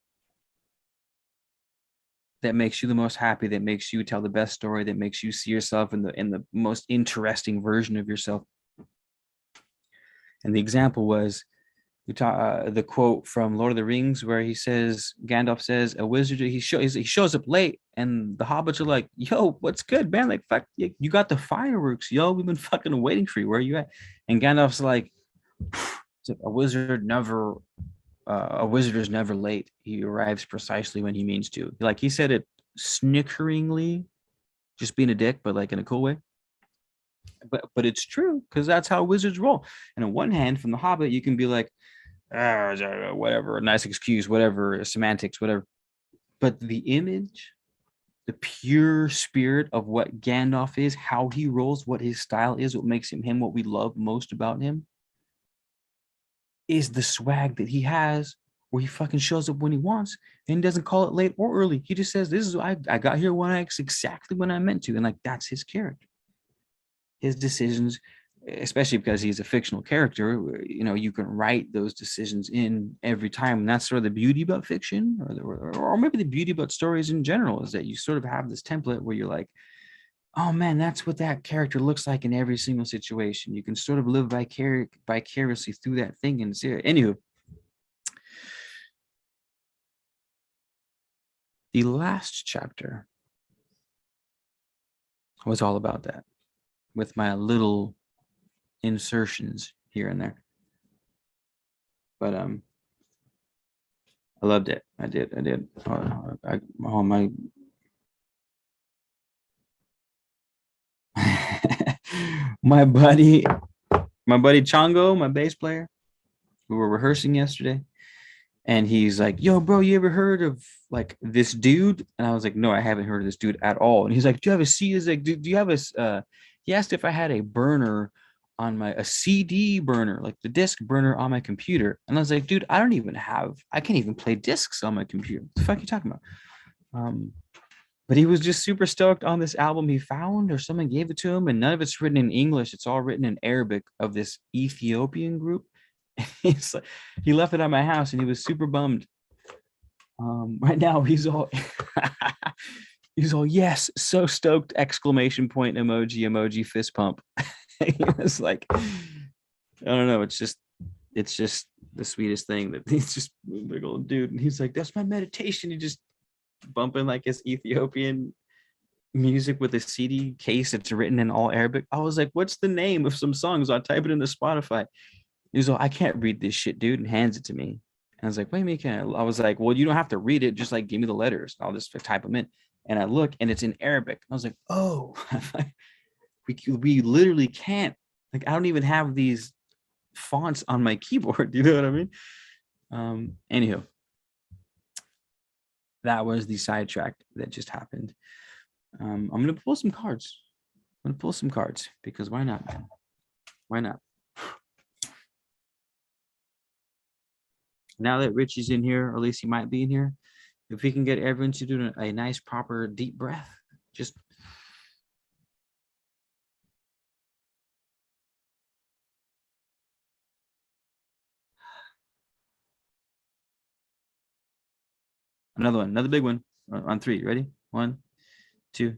that makes you the most happy, that makes you tell the best story, that makes you see yourself in the most interesting version of yourself. And the example was the quote from Lord of the Rings where he says, Gandalf says, a wizard, he shows up late, and the hobbits are like, yo, what's good, man? Like, fuck, you got the fireworks, yo, we've been fucking waiting for you. Where are you at? And Gandalf's like, a wizard is never late. He arrives precisely when he means to. Like, he said it snickeringly, just being a dick, but like in a cool way. But it's true, because that's how wizards roll. And on one hand, from the Hobbit, you can be like, whatever, nice excuse, whatever, semantics, whatever. But the image, the pure spirit of what Gandalf is, how he rolls, what his style is, what makes him him, what we love most about him, is the swag that he has, where he fucking shows up when he wants and he doesn't call it late or early. He just says, this is I got here exactly when I meant to. And like, that's his character. His decisions, especially because he's a fictional character, you know, you can write those decisions in every time. And that's sort of the beauty about fiction, or maybe the beauty about stories in general, is that you sort of have this template where you're like, oh man, that's what that character looks like in every single situation. You can sort of live vicariously through that thing. And see it. Anywho, the last chapter was all about that, with my little insertions here and there. But I loved it. I did. My my buddy Chongo, my bass player, we were rehearsing yesterday, and he's like, yo, bro, you ever heard of like this dude? And I was like, no, I haven't heard of this dude at all. And he's like, do you have a CD? He's like, do you have a he asked if I had a burner on a CD burner, like the disc burner on my computer. And I was like, dude, I can't even play discs on my computer. What the fuck are you talking about? But he was just super stoked on this album he found, or someone gave it to him, and none of it's written in English. It's all written in Arabic, of this Ethiopian group. He's like, he left it at my house and he was super bummed. Right now he's all yes, so stoked, exclamation point, emoji, fist pump. He was like, I don't know, it's just the sweetest thing, that he's just a big old dude, and he's like, that's my meditation. He just bumping like his Ethiopian music with a CD case. It's written in all Arabic. I was like, what's the name of some songs? I'll type it into Spotify. He's like, I can't read this shit, dude, and hands it to me. And I was like, wait a minute, I was like, well, you don't have to read it, just like give me the letters. I'll just type them in. And I look, and it's in Arabic. I was like, oh, we literally can't. Like, I don't even have these fonts on my keyboard. You know what I mean? Anywho, that was the sidetrack that just happened. I'm gonna pull some cards. I'm gonna pull some cards because why not, man? Why not? Now that Rich is in here, or at least he might be in here, if we can get everyone to do a nice, proper, deep breath, just another one, another big one on 3. Ready? 1, 2.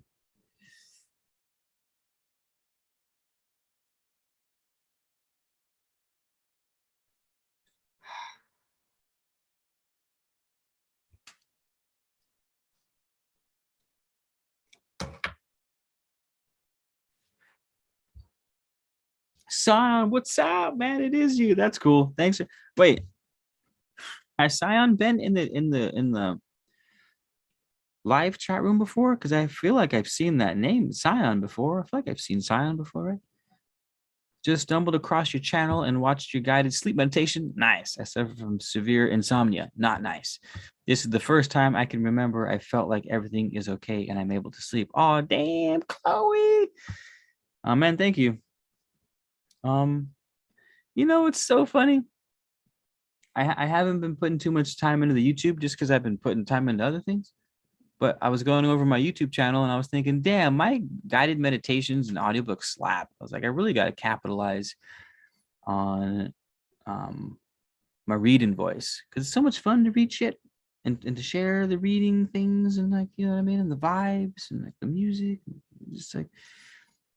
Sion, what's up, man? It is you. That's cool. Thanks. Wait, has Sion been in the live chat room before? Because I feel like I've seen that name, Sion, before. I feel like I've seen Sion before, right? Just stumbled across your channel and watched your guided sleep meditation. Nice. I suffer from severe insomnia. Not nice. This is the first time I can remember I felt like everything is okay and I'm able to sleep. Oh, damn, Chloe. Oh, man, thank you. It's so funny. I haven't been putting too much time into the YouTube just because I've been putting time into other things. But I was going over my YouTube channel and I was thinking, damn, my guided meditations and audiobooks slap. I was like, I really got to capitalize on my reading voice because it's so much fun to read shit and to share the reading things and like, you know what I mean? And the vibes and like the music. Just like,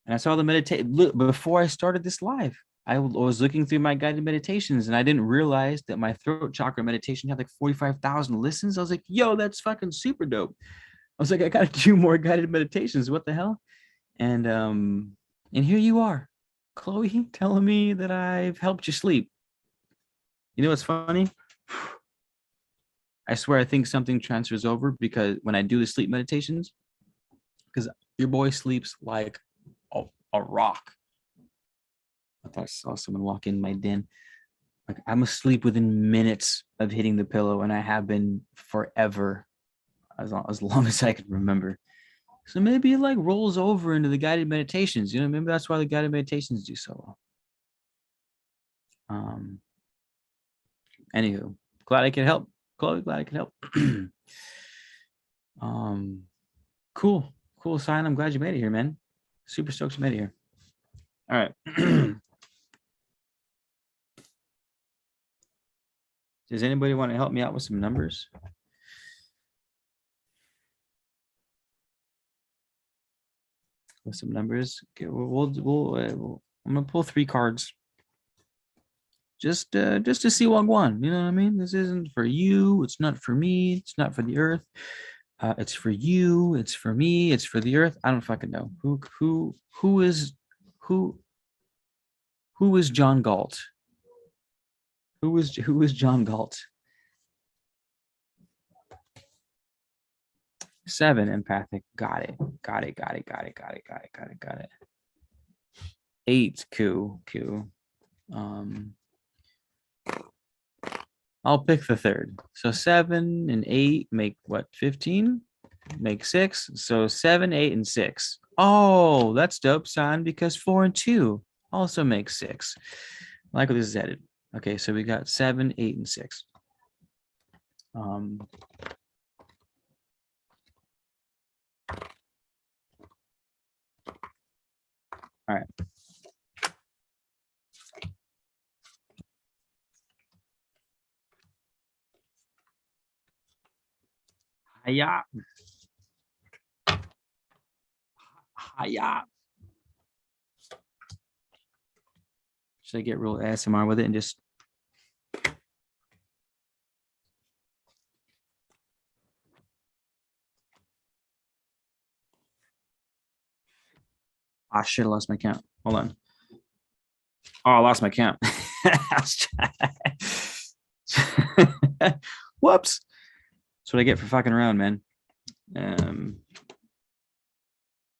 and I saw the meditation before I started this live. I was looking through my guided meditations and I didn't realize that my throat chakra meditation had like 45,000 listens. I was like, yo, that's fucking super dope. I was like, I gotta do more guided meditations. What the hell? And here you are, Chloe, telling me that I've helped you sleep. You know what's funny? I swear I think something transfers over because when I do the sleep meditations, because your boy sleeps like a rock. I thought I saw someone walk in my den. Like I'm asleep within minutes of hitting the pillow, and I have been forever, as long as I can remember. So maybe it like rolls over into the guided meditations. You know, maybe that's why the guided meditations do so well. Anywho, glad I can help, Chloe. Glad I can help. Cool, Sign. I'm glad you made it here, man. Super stoked you made it here. All right. Does anybody want to help me out with some numbers? With some numbers. Okay, I'm gonna pull 3 cards. Just to see one. You know what I mean? This isn't for you. It's not for me. It's not for the earth. It's for you. It's for me. It's for the earth. I don't fucking know. Who is John Galt? Who is John Galt? 7 empathic. Got it. 8 Q. I'll pick the 3rd. So 7 and 8 make what? 15? Make 6. So 7, 8, and 6. Oh, that's dope, son, because 4 and 2 also make 6. I like where this is headed. Okay, so we got 7, 8, and 6. All right. Hiya. Should I get real ASMR with it and just shit, I lost my count. Hold on. Oh, I lost my count. Whoops. That's what I get for fucking around, man.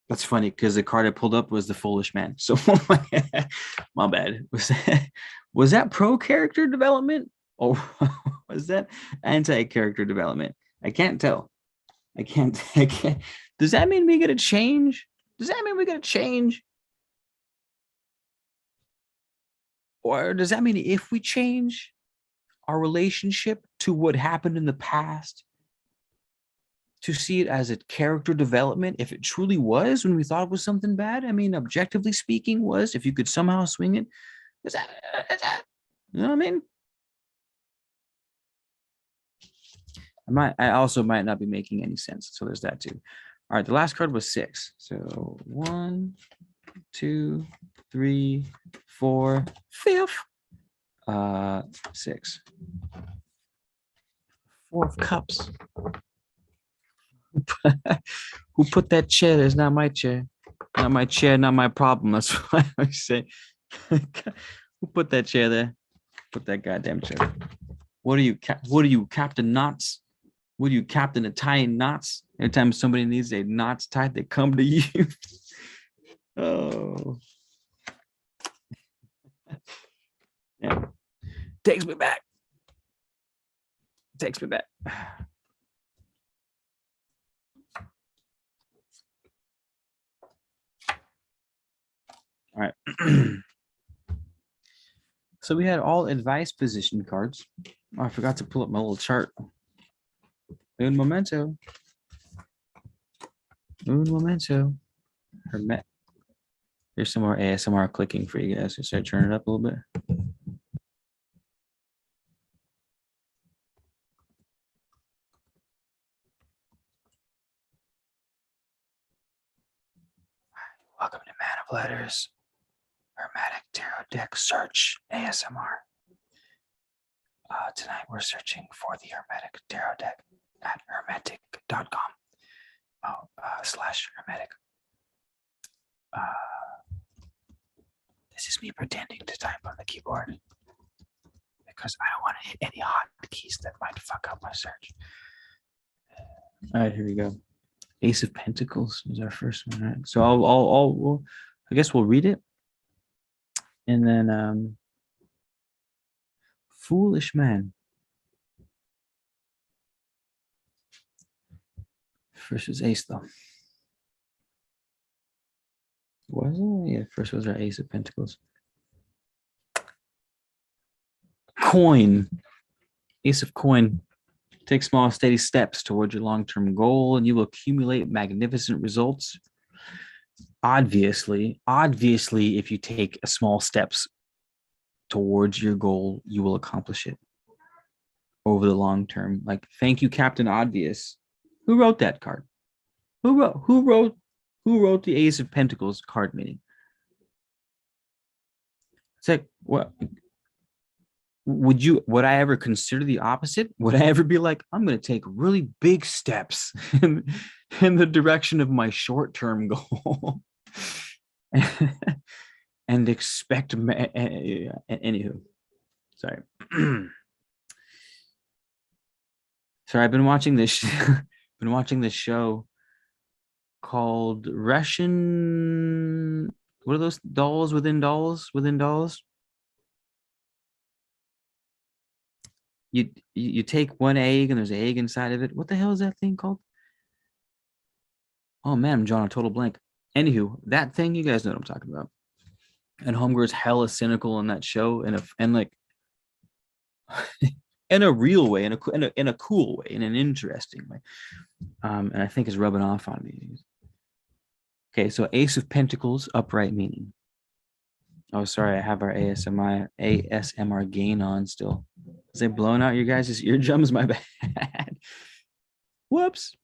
That's funny because the card I pulled up was the Foolish Man. So my bad. Was that pro character development or was that anti character development? I can't tell. I can't. Does that mean we get to change? Does that mean we got to change? Or does that mean if we change our relationship to what happened in the past, to see it as a character development, if it truly was when we thought it was something bad? I mean, objectively speaking, was if you could somehow swing it, you know what I mean? I also might not be making any sense. So there's that too. All right, the last card was 6. So 1, 2, 3, 4, 5. 6. 4 of Cups. Who put that chair? It's not my chair. Not my chair, not my problem. That's what I say. Who put that chair there? Put that goddamn chair. What are you, Captain Knots? What are you, Captain of tying knots? Every time somebody needs a knots tied, they come to you. Oh. Yeah. Takes me back. Takes me back. All right. So we had all advice position cards. Oh, I forgot to pull up my little chart. Un momento. Un momento. Hermet. Here's some more ASMR clicking for you guys. Just start turning it up a little bit. Welcome to Man of Letters. Hermetic Tarot Deck Search ASMR. Tonight we're searching for the Hermetic Tarot Deck at hermetic.com /hermetic. This is me pretending to type on the keyboard because I don't want to hit any hotkeys that might fuck up my search. All right, here we go. Ace of Pentacles is our first one, right? So I guess we'll read it, and then Foolish Man. First was Ace though. Was it? Yeah, first was our Ace of Pentacles. Coin. Ace of Coin. Take small, steady steps towards your long-term goal, and you will accumulate magnificent results. Obviously, if you take small steps towards your goal, you will accomplish it over the long term. Like, thank you, Captain Obvious. Who wrote that card? Who wrote the Ace of Pentacles card meaning? It's like, what? Would I ever consider the opposite? Would I ever be like, I'm going to take really big steps in the direction of my short-term goal and expect, anywho, sorry. Sorry, I've been watching this show called Russian, what are those dolls within dolls within dolls? You take one egg and there's an egg inside of it. What the hell is that thing called? Oh man, I'm drawing a total blank. Anywho, that thing, you guys know what I'm talking about. And Homegirl's hella cynical in that show, and like in a real way, in a cool way, in an interesting way. And I think is rubbing off on me. Okay, so Ace of Pentacles, upright meaning. Oh, sorry, I have our ASMR gain on still. Is it blowing out your guys' eardrums? My bad. Whoops.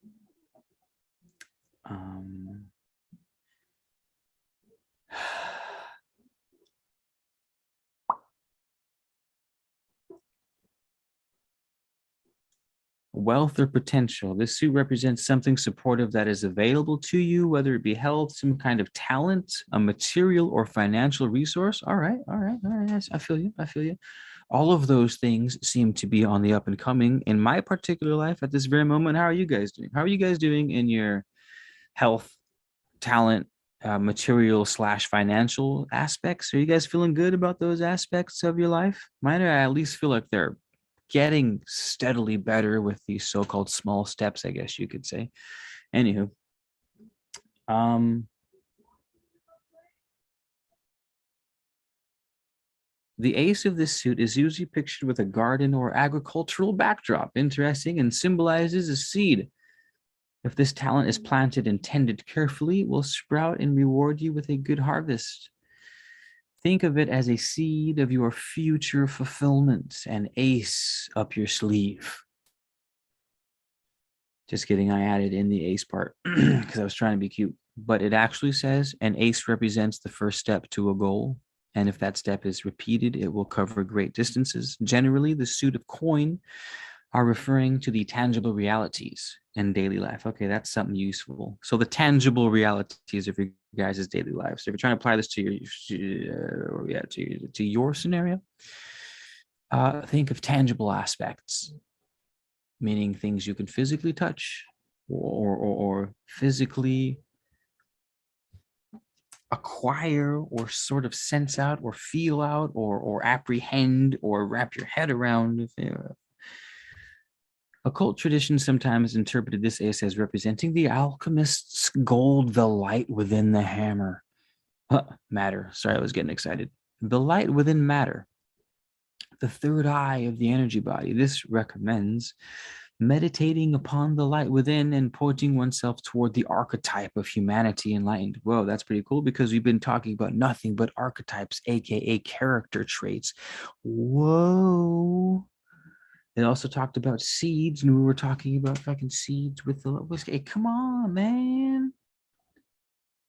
Wealth or potential. This suit represents something supportive that is available to you, whether it be health, some kind of talent, a material or financial resource. All right. Yes, I feel you. All of those things seem to be on the up and coming in my particular life at this very moment. How are you guys doing? How are you guys doing in your health, talent, material / financial aspects? Are you guys feeling good about those aspects of your life? Mine are, I at least feel like they're getting steadily better with these so-called small steps, I guess you could say. Anywho, the ace of this suit is usually pictured with a garden or agricultural backdrop, interesting, and symbolizes a seed. If this talent is planted and tended carefully, it will sprout and reward you with a good harvest. Think of it as a seed of your future fulfillment, an ace up your sleeve. Just kidding, I added in the ace part because I was trying to be cute. But it actually says an ace represents the first step to a goal. And if that step is repeated, it will cover great distances. Generally, the suit of coin are referring to the tangible realities in daily life. Okay, that's something useful. So the tangible realities of your guys' daily life. So if you're trying to apply this to your scenario, think of tangible aspects, meaning things you can physically touch or physically acquire or sort of sense out or feel out or apprehend or wrap your head around. Occult tradition sometimes interpreted this ace as representing the alchemist's gold, the light within the hammer. Matter. Sorry, I was getting excited. The light within matter, the third eye of the energy body. This recommends meditating upon the light within and pointing oneself toward the archetype of humanity enlightened. Whoa, that's pretty cool, because we've been talking about nothing but archetypes, aka character traits. Whoa. It also talked about seeds, and we were talking about fucking seeds with the hey, come on, man.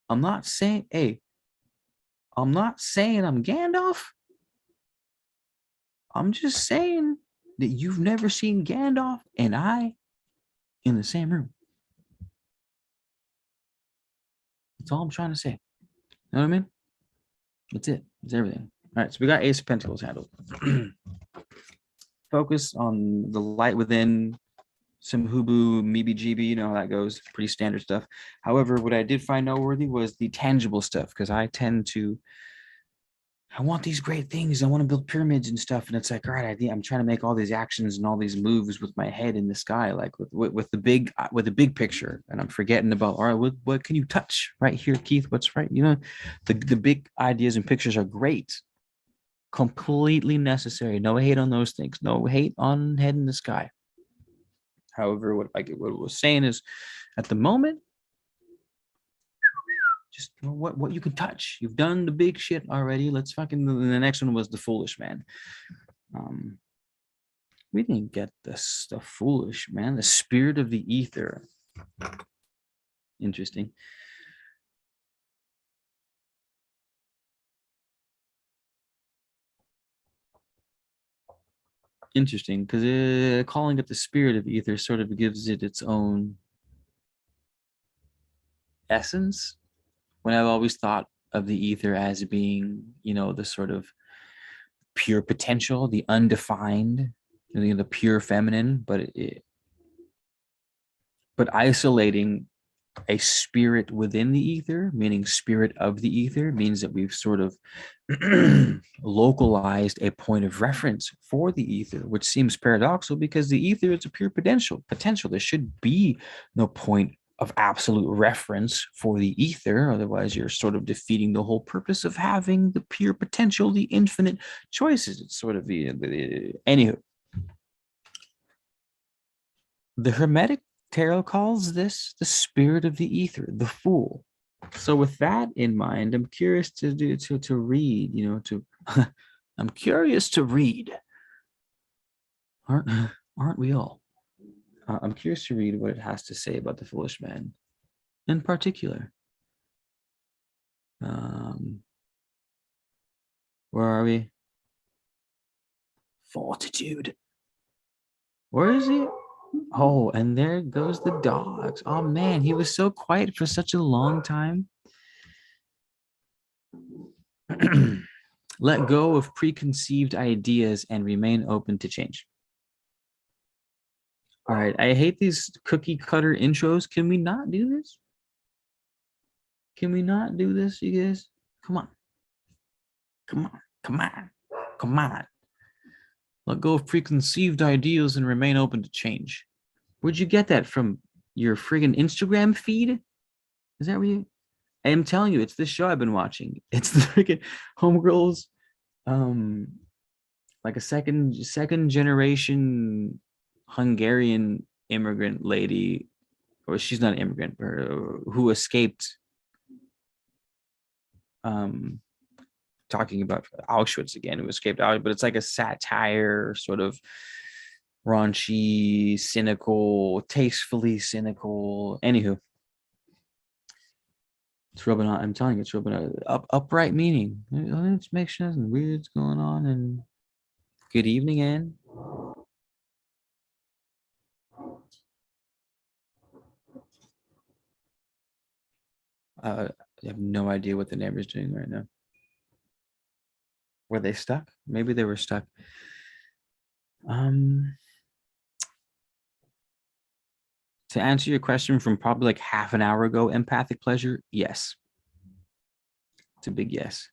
I'm not saying I'm Gandalf. I'm just saying that you've never seen Gandalf and I in the same room. That's all I'm trying to say. You know what I mean? That's it. That's everything. All right, so we got Ace of Pentacles handled. Focus on the light within, some hubu, meebie-jeebie, you know how that goes. Pretty standard stuff. However, what I did find noteworthy was the tangible stuff, because I want these great things. I want to build pyramids and stuff. And it's like, all right, I'm trying to make all these actions and all these moves with my head in the sky, like with the big picture. And I'm forgetting about, all right, what can you touch right here, Keith? What's right? You know, the big ideas and pictures are great. Completely necessary. No hate on those things. No hate on head in the sky. However, what I was saying is, at the moment, just what you can touch. You've done the big shit already. Let's fucking. The next one was the foolish man. We didn't get this. The foolish man, the spirit of the ether. Interesting. Interesting, because calling it the spirit of ether sort of gives it its own essence. When I've always thought of the ether as being, you know, the sort of pure potential, the undefined, you know, the pure feminine, but isolating a spirit within the ether, meaning spirit of the ether, means that we've sort of localized a point of reference for the ether, which seems paradoxical because the ether is a pure potential. There should be no point of absolute reference for the ether. Otherwise, you're sort of defeating the whole purpose of having the pure potential, the infinite choices. It's sort of anywho. The Hermetic Tarot calls this the spirit of the ether, the fool. So with that in mind, I'm curious to read, you know, I'm curious to read. Aren't we all? I'm curious to read what it has to say about the foolish man in particular. Where are we? Fortitude. Where is he? Oh, and there goes the dogs. Oh man, he was so quiet for such a long time. Let go of preconceived ideas and remain open to change. All right, I hate these cookie cutter intros. Can we not do this? Can we not do this, you guys? Come on. Come on. Come on. Come on. Let go of preconceived ideas and remain open to change. Where'd you get that from? Your friggin' Instagram feed? Is that where you? I am telling you, it's this show I've been watching. It's the freaking Homegirls, like a second generation Hungarian immigrant lady, or she's not an immigrant, who escaped. Talking about Auschwitz again, who escaped Auschwitz, but it's like a satire, sort of raunchy, cynical, tastefully cynical. Anywho, it's rubbing on. I'm telling you, it's rubbing on. Upright meaning. Let's make sure nothing weird's going on. And good evening, Anne. I have no idea what the neighbor's doing right now. Were they stuck? Maybe they were stuck. To answer your question from probably like half an hour ago, empathic pleasure, yes. It's a big yes.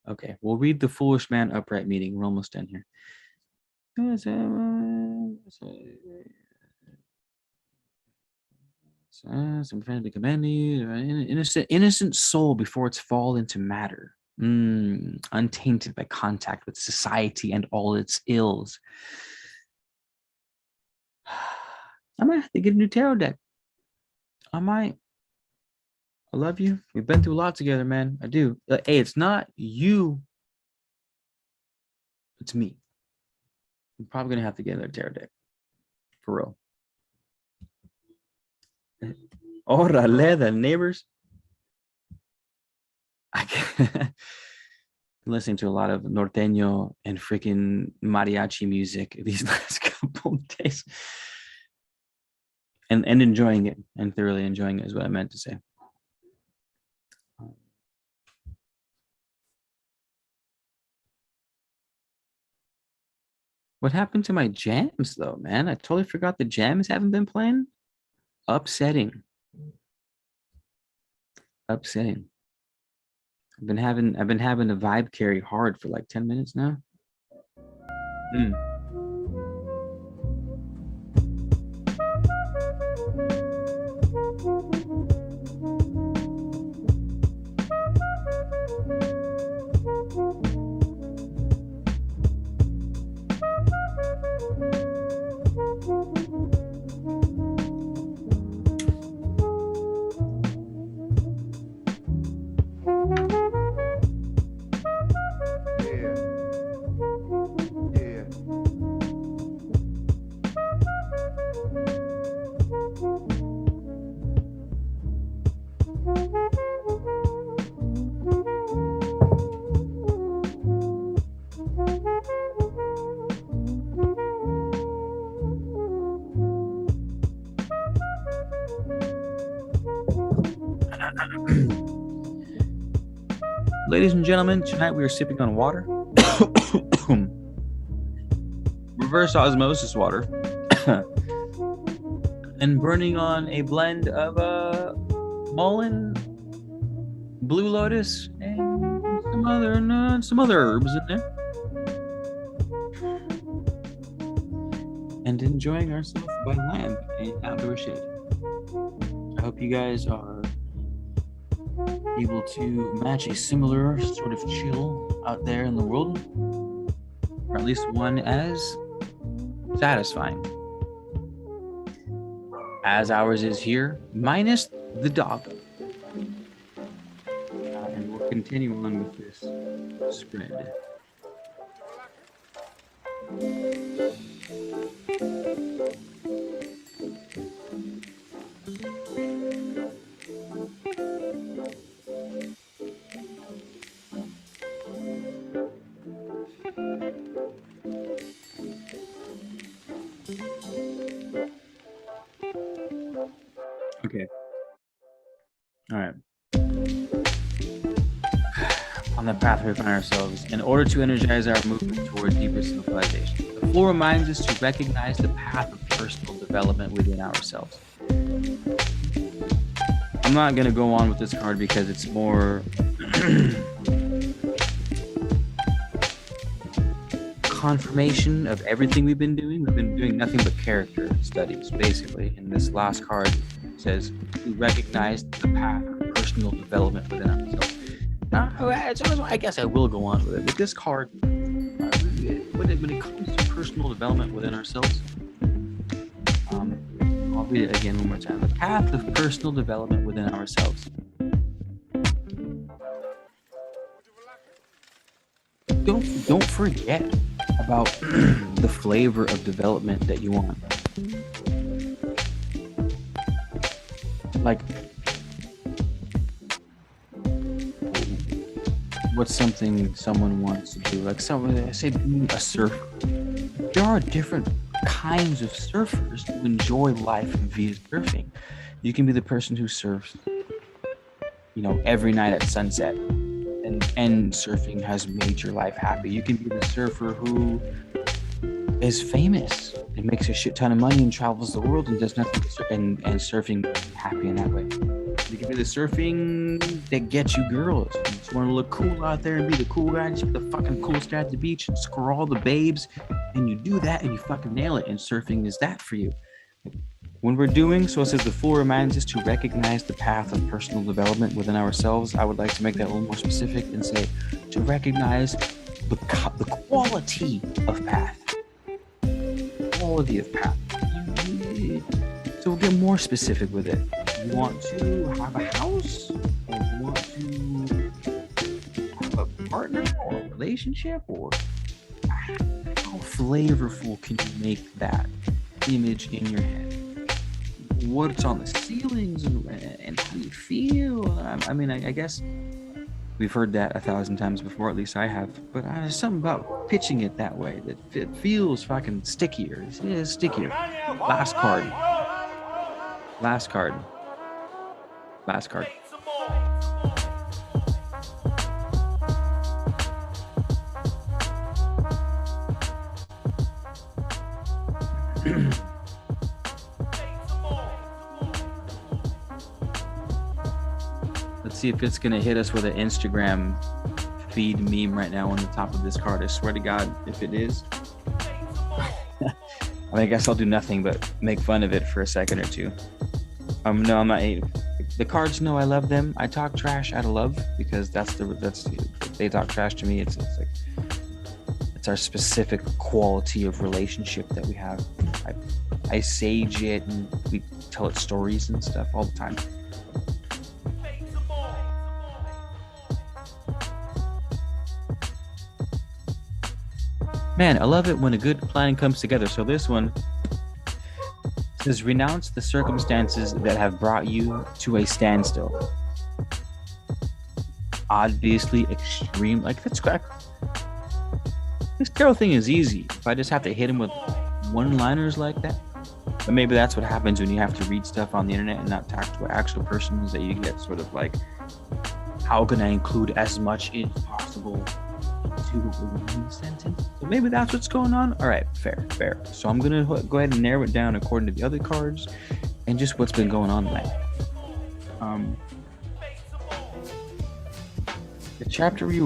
Okay, we'll read The Foolish Man Upright Meaning. We're almost done here. Some friends become enemies. Innocent soul before its fall into matter. Untainted by contact with society and all its ills. I might have to get a new tarot deck. I might. I love you. We've been through a lot together, man. I do. Hey, it's not you. It's me. I'm probably going to have to get another tarot deck. For real. Orale, the neighbors. I can't. Listening to a lot of norteño and freaking mariachi music these last couple of days. And enjoying it, and thoroughly enjoying it is what I meant to say. What happened to my jams though, man? I totally forgot the jams haven't been playing. Upsetting. Upsetting. I've been having the vibe carry hard for like 10 minutes now. Ladies and gentlemen, tonight we are sipping on water. Reverse osmosis water. And burning on a blend of mullein, blue lotus, and some other herbs in there. And enjoying ourselves by lamp and outdoor shade. I hope you guys are able to match a similar sort of chill out there in the world, or at least one as satisfying as ours is here, minus the dog. And we'll continue on with this spread. Okay. All right. On the path we find ourselves, in order to energize our movement toward deeper self-realization, the floor reminds us to recognize the path of personal development within ourselves. I'm not going to go on with this card because it's more confirmation of everything we've been doing. We've been doing nothing but character studies, basically. And this last card says we recognize the path of personal development within ourselves. I guess I will go on with it. But this card, when it comes to personal development within ourselves, I'll read it again one more time. The path of personal development within ourselves. Don't forget about the flavor of development that you want. Like, what's something someone wants to do? Like, say being a surfer. There are different kinds of surfers who enjoy life via surfing. You can be the person who surfs, every night at sunset, and surfing has made your life happy. You can be the surfer who is famous and makes a shit ton of money and travels the world and does nothing and surfing happy in that way. You can be the surfing that gets you girls. You just want to look cool out there and be the cool guy, just be the fucking coolest guy at the beach and score all the babes. And you do that and you fucking nail it. And surfing is that for you. When we're doing, so it says the Fool reminds us to recognize the path of personal development within ourselves. I would like to make that a little more specific and say to recognize the quality of path. Quality of path. So we'll get more specific with it. You want to have a house? Or you want to have a partner or a relationship? Or how flavorful can you make that image in your head? What's on the ceilings and how you feel? I guess we've heard that 1,000 times before, at least I have. But there's something about pitching it that way that it feels fucking stickier. It's stickier. Last card. Let's see if it's gonna hit us with an Instagram feed meme right now on the top of this card. I swear to God, if it is, I guess I'll do nothing but make fun of it for a second or two. No, I'm not. The cards know I love them. I talk trash out of love because they talk trash to me. It's our specific quality of relationship that we have. I sage it and we tell it stories and stuff all the time. Man, I love it when a good plan comes together. So this one says, renounce the circumstances that have brought you to a standstill. Obviously extreme, that's correct. This tarot thing is easy. If I just have to hit him with one-liners like that. But maybe that's what happens when you have to read stuff on the internet and not talk to an actual person, is that you get sort of like, how can I include as much as possible to one sentence? So maybe that's what's going on. All right, fair. So I'm gonna go ahead and narrow it down according to the other cards and just what's been going on tonight. The chapter we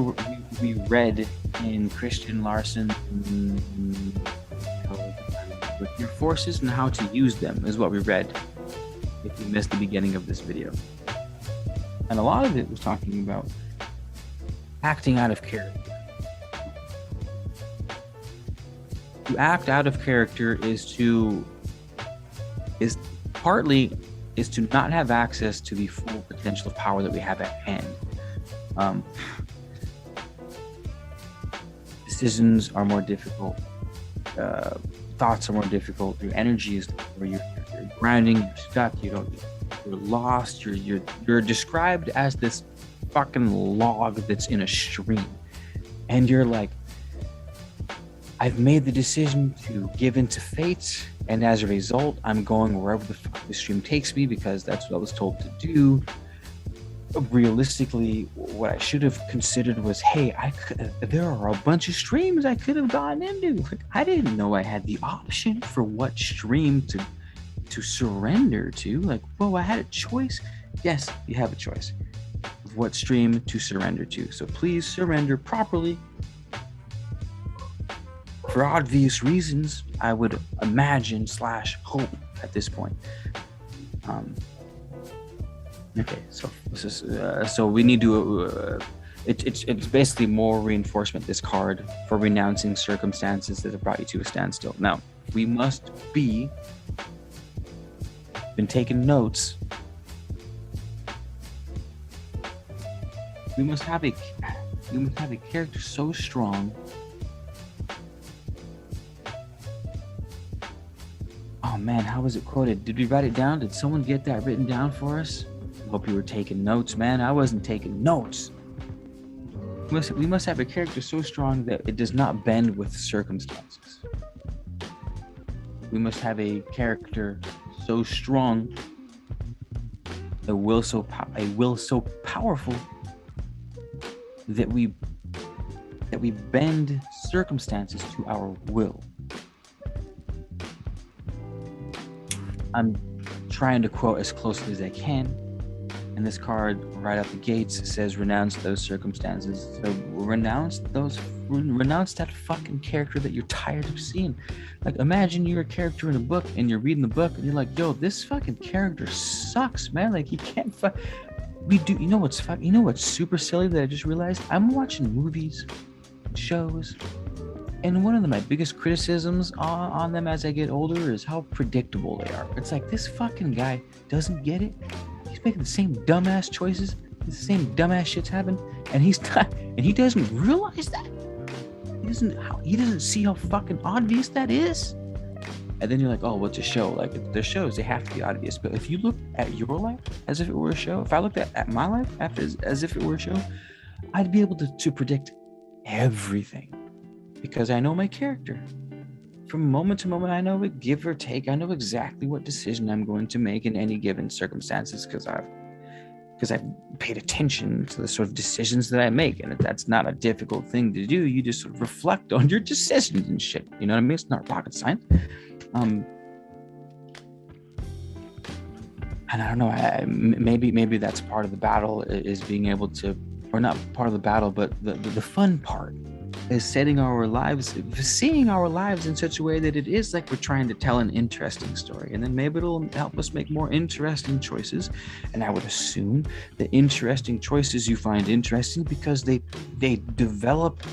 read in Christian Larson, with your forces and how to use them, is what we read if you missed the beginning of this video. And a lot of it was talking about acting out of character. To act out of character is to not have access to the full potential of power that we have at hand. Decisions are more difficult. Thoughts are more difficult. Your energy is where you're grounding. You're stuck. You're lost. You're described as this fucking log that's in a stream, and you're like, I've made the decision to give into fate, and as a result, I'm going wherever the fuck the stream takes me because that's what I was told to do. Realistically, what I should have considered was, hey, there are a bunch of streams I could have gotten into. I didn't know I had the option for what stream to surrender to. I had a choice. Yes, you have a choice of what stream to surrender to. So please surrender properly. for obvious reasons, I would imagine / hope at this point. Okay, so this is so we need to. It's basically more reinforcement, this card, for renouncing circumstances that have brought you to a standstill. Now, we must been taking notes. We must have a character so strong. Oh man, how was it quoted? Did we write it down? Did someone get that written down for us? I hope you were taking notes, man. I wasn't taking notes. We must have a character so strong that it does not bend with circumstances. We must have a character so strong, a will so powerful that we bend circumstances to our will. I'm trying to quote as closely as I can, and this card right out the gates says renounce those circumstances. So renounce that fucking character that you're tired of seeing. Like, imagine you're a character in a book and you're reading the book and you're like, yo, this fucking character sucks, man. Like, he can't you know what's super silly that I just realized? I'm watching movies, shows, and one of my biggest criticisms on them as I get older is how predictable they are. It's like, this fucking guy doesn't get it. He's making the same dumbass choices, the same dumbass shit's happen, and he doesn't realize that. He doesn't see how fucking obvious that is. And then you're like, oh, what's a show? Like, if they're shows, they have to be obvious. But if you look at your life as if it were a show, if I looked at my life as if it were a show, I'd be able to predict everything, because I know my character. From moment to moment, I know it, give or take. I know exactly what decision I'm going to make in any given circumstances, because I've paid attention to the sort of decisions that I make. And that's not a difficult thing to do. You just sort of reflect on your decisions and shit. You know what I mean? It's not rocket science. And I don't know, maybe that's part of the battle, is being able to, or not part of the battle, but the fun part is seeing our lives in such a way that it is like we're trying to tell an interesting story, and then maybe it'll help us make more interesting choices. And I would assume the interesting choices you find interesting because they develop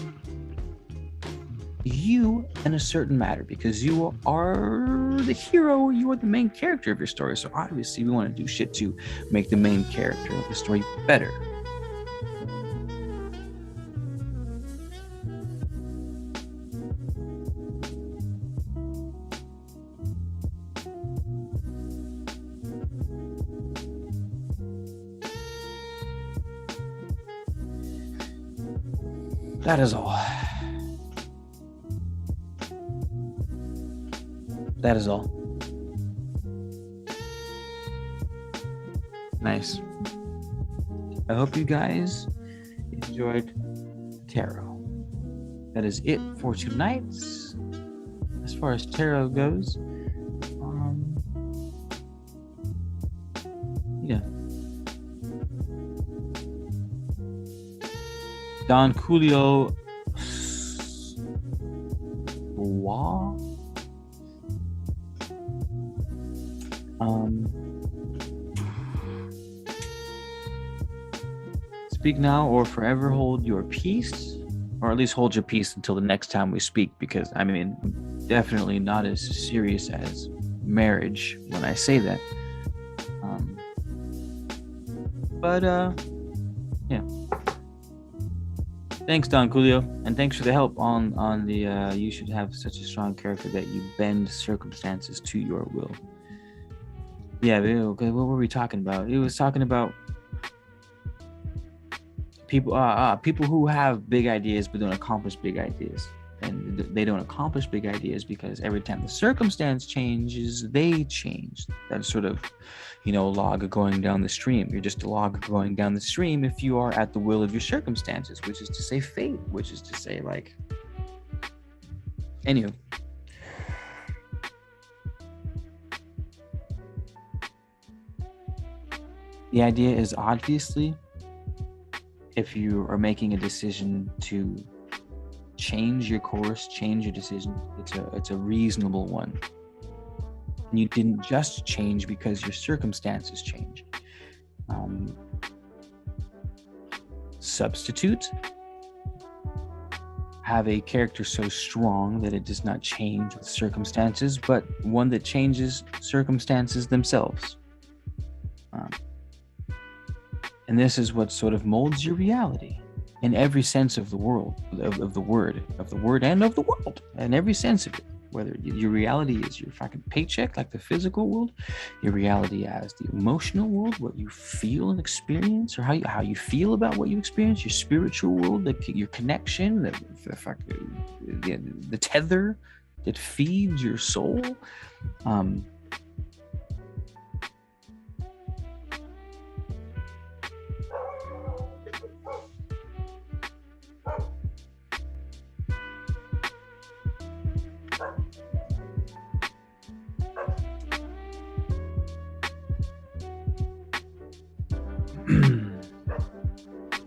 you in a certain matter, because you are the hero, you are the main character of your story. So obviously we want to do shit to make the main character of the story better. That is all. That is all. Nice. I hope you guys enjoyed tarot. That is it for tonight. As far as tarot goes, yeah. Don Julio speak now or forever hold your peace, or at least hold your peace until the next time we speak, because I mean, definitely not as serious as marriage when I say that. Yeah. Thanks, Don Julio, and thanks for the help on the you should have such a strong character that you bend circumstances to your will. Yeah, okay, what were we talking about? It was talking about people who have big ideas but don't accomplish big ideas. And they don't accomplish big ideas because every time the circumstance changes, they change. That's sort of, log going down the stream. You're just a log going down the stream if you are at the will of your circumstances, which is to say fate, which is to say, like, anywho. The idea is, obviously, if you are making a decision to change your course, change your decision, it's a reasonable one. And you didn't just change because your circumstances change. Substitute. Have a character so strong that it does not change with circumstances, but one that changes circumstances themselves. And this is what sort of molds your reality in every sense of the world, of the word and of the world, in every sense of it. Whether your reality is your fucking paycheck, like the physical world, your reality as the emotional world, what you feel and experience, or how you feel about what you experience, your spiritual world, your connection, the tether that feeds your soul.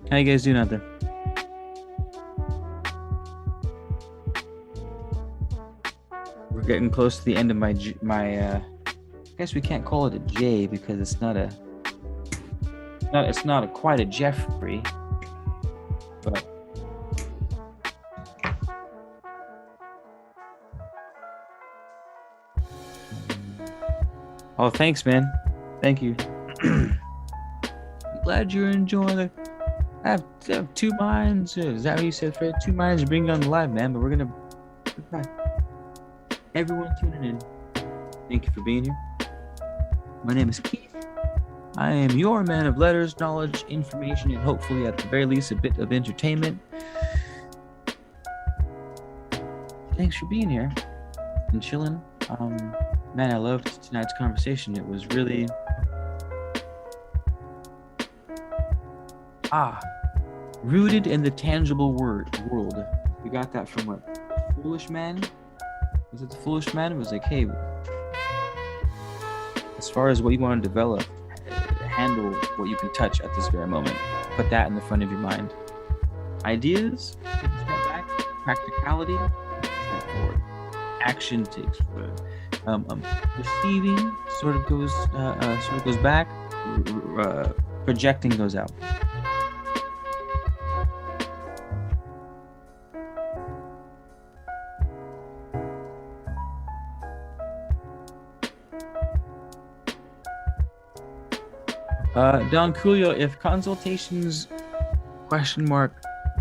How you guys doing out there? We're getting close to the end of my I guess we can't call it a J because it's not quite a Jeffrey, but oh, thanks, man. Thank you. Glad you're enjoying it. I have two minds. Is that what you said, Fred? Two minds to bring it on the live, man. But we're gonna everyone tuning in. Thank you for being here. My name is Keith. I am your man of letters, knowledge, information, and hopefully, at the very least, a bit of entertainment. Thanks for being here and chilling. Man, I loved tonight's conversation. It was really rooted in the tangible world. We got that from what? The Foolish Man? Was it The Foolish Man? It was like, hey, as far as what you want to develop, handle what you can touch at this very moment. Put that in the front of your mind. Ideas, take a step back. Practicality, step forward. Action takes forward. Receiving sort of goes back. Projecting goes out. Don Coolio, if consultations ?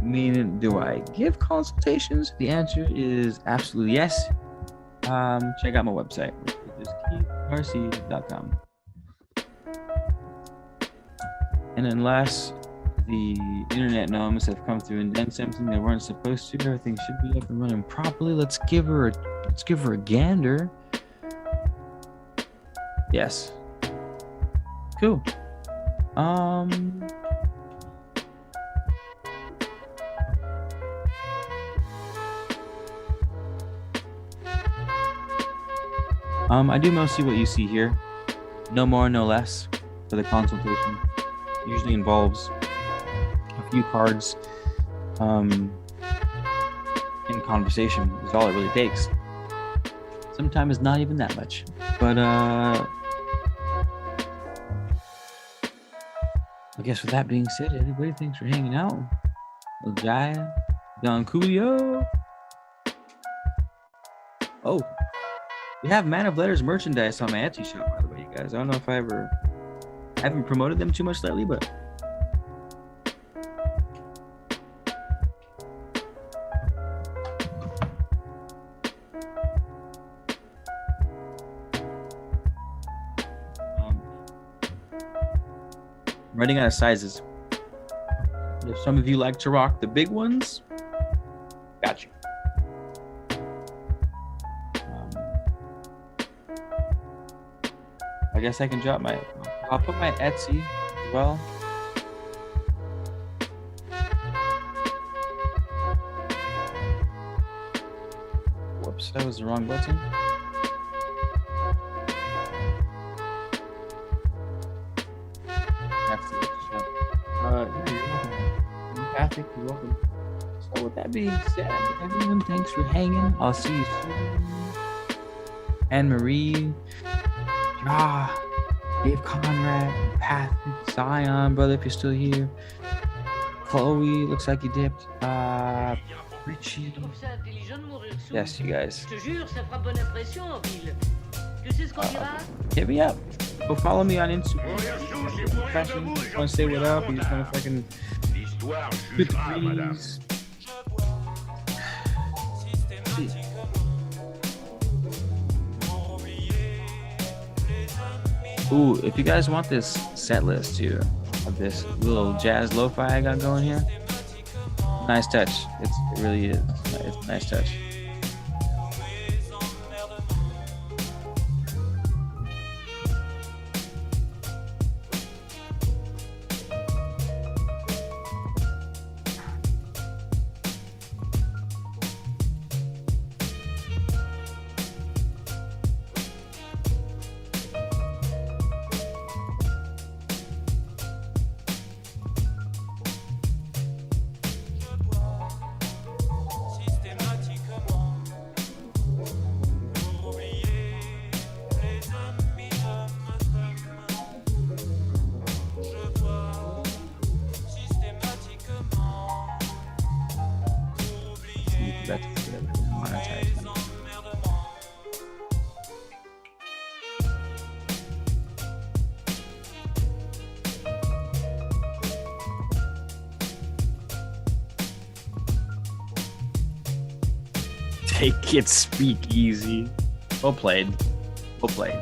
Meaning, do I give consultations? The answer is absolutely yes. Check out my website, which is keithrc.com. And unless the internet gnomes have come through and done something they weren't supposed to, everything should be up and running properly. Let's give her a gander. Yes. Cool. I do mostly what you see here. No more, no less for the consultation. Usually involves a few cards in conversation is all it really takes. Sometimes it's not even that much. But I guess with that being said, everybody, thanks for hanging out. Jaya, Don Coolio. Oh, we have Man of Letters merchandise on my Etsy shop, by the way, you guys. I don't know if I haven't promoted them too much lately, but I'm running out of sizes. If some of you like to rock the big ones, got you. I guess I can drop I'll put my Etsy as well. Whoops, that was the wrong button. Yeah, you're welcome. Empathic, you're welcome. So with that that being said, everyone, thanks for hanging. I'll see you soon. Anne-Marie, Dave Conrad, Patrick, Zion, brother, if you're still here. Chloe, looks like you dipped. Richie. Yes, you guys. Hit me up. Go follow me on Instagram. Want to say what up? You just want to fucking hit the greens. Ooh, if you guys want this set list too, of this little jazz lo-fi I got going here, nice touch. It really is. It's a nice touch. Take it, speak easy. Well played. Well played.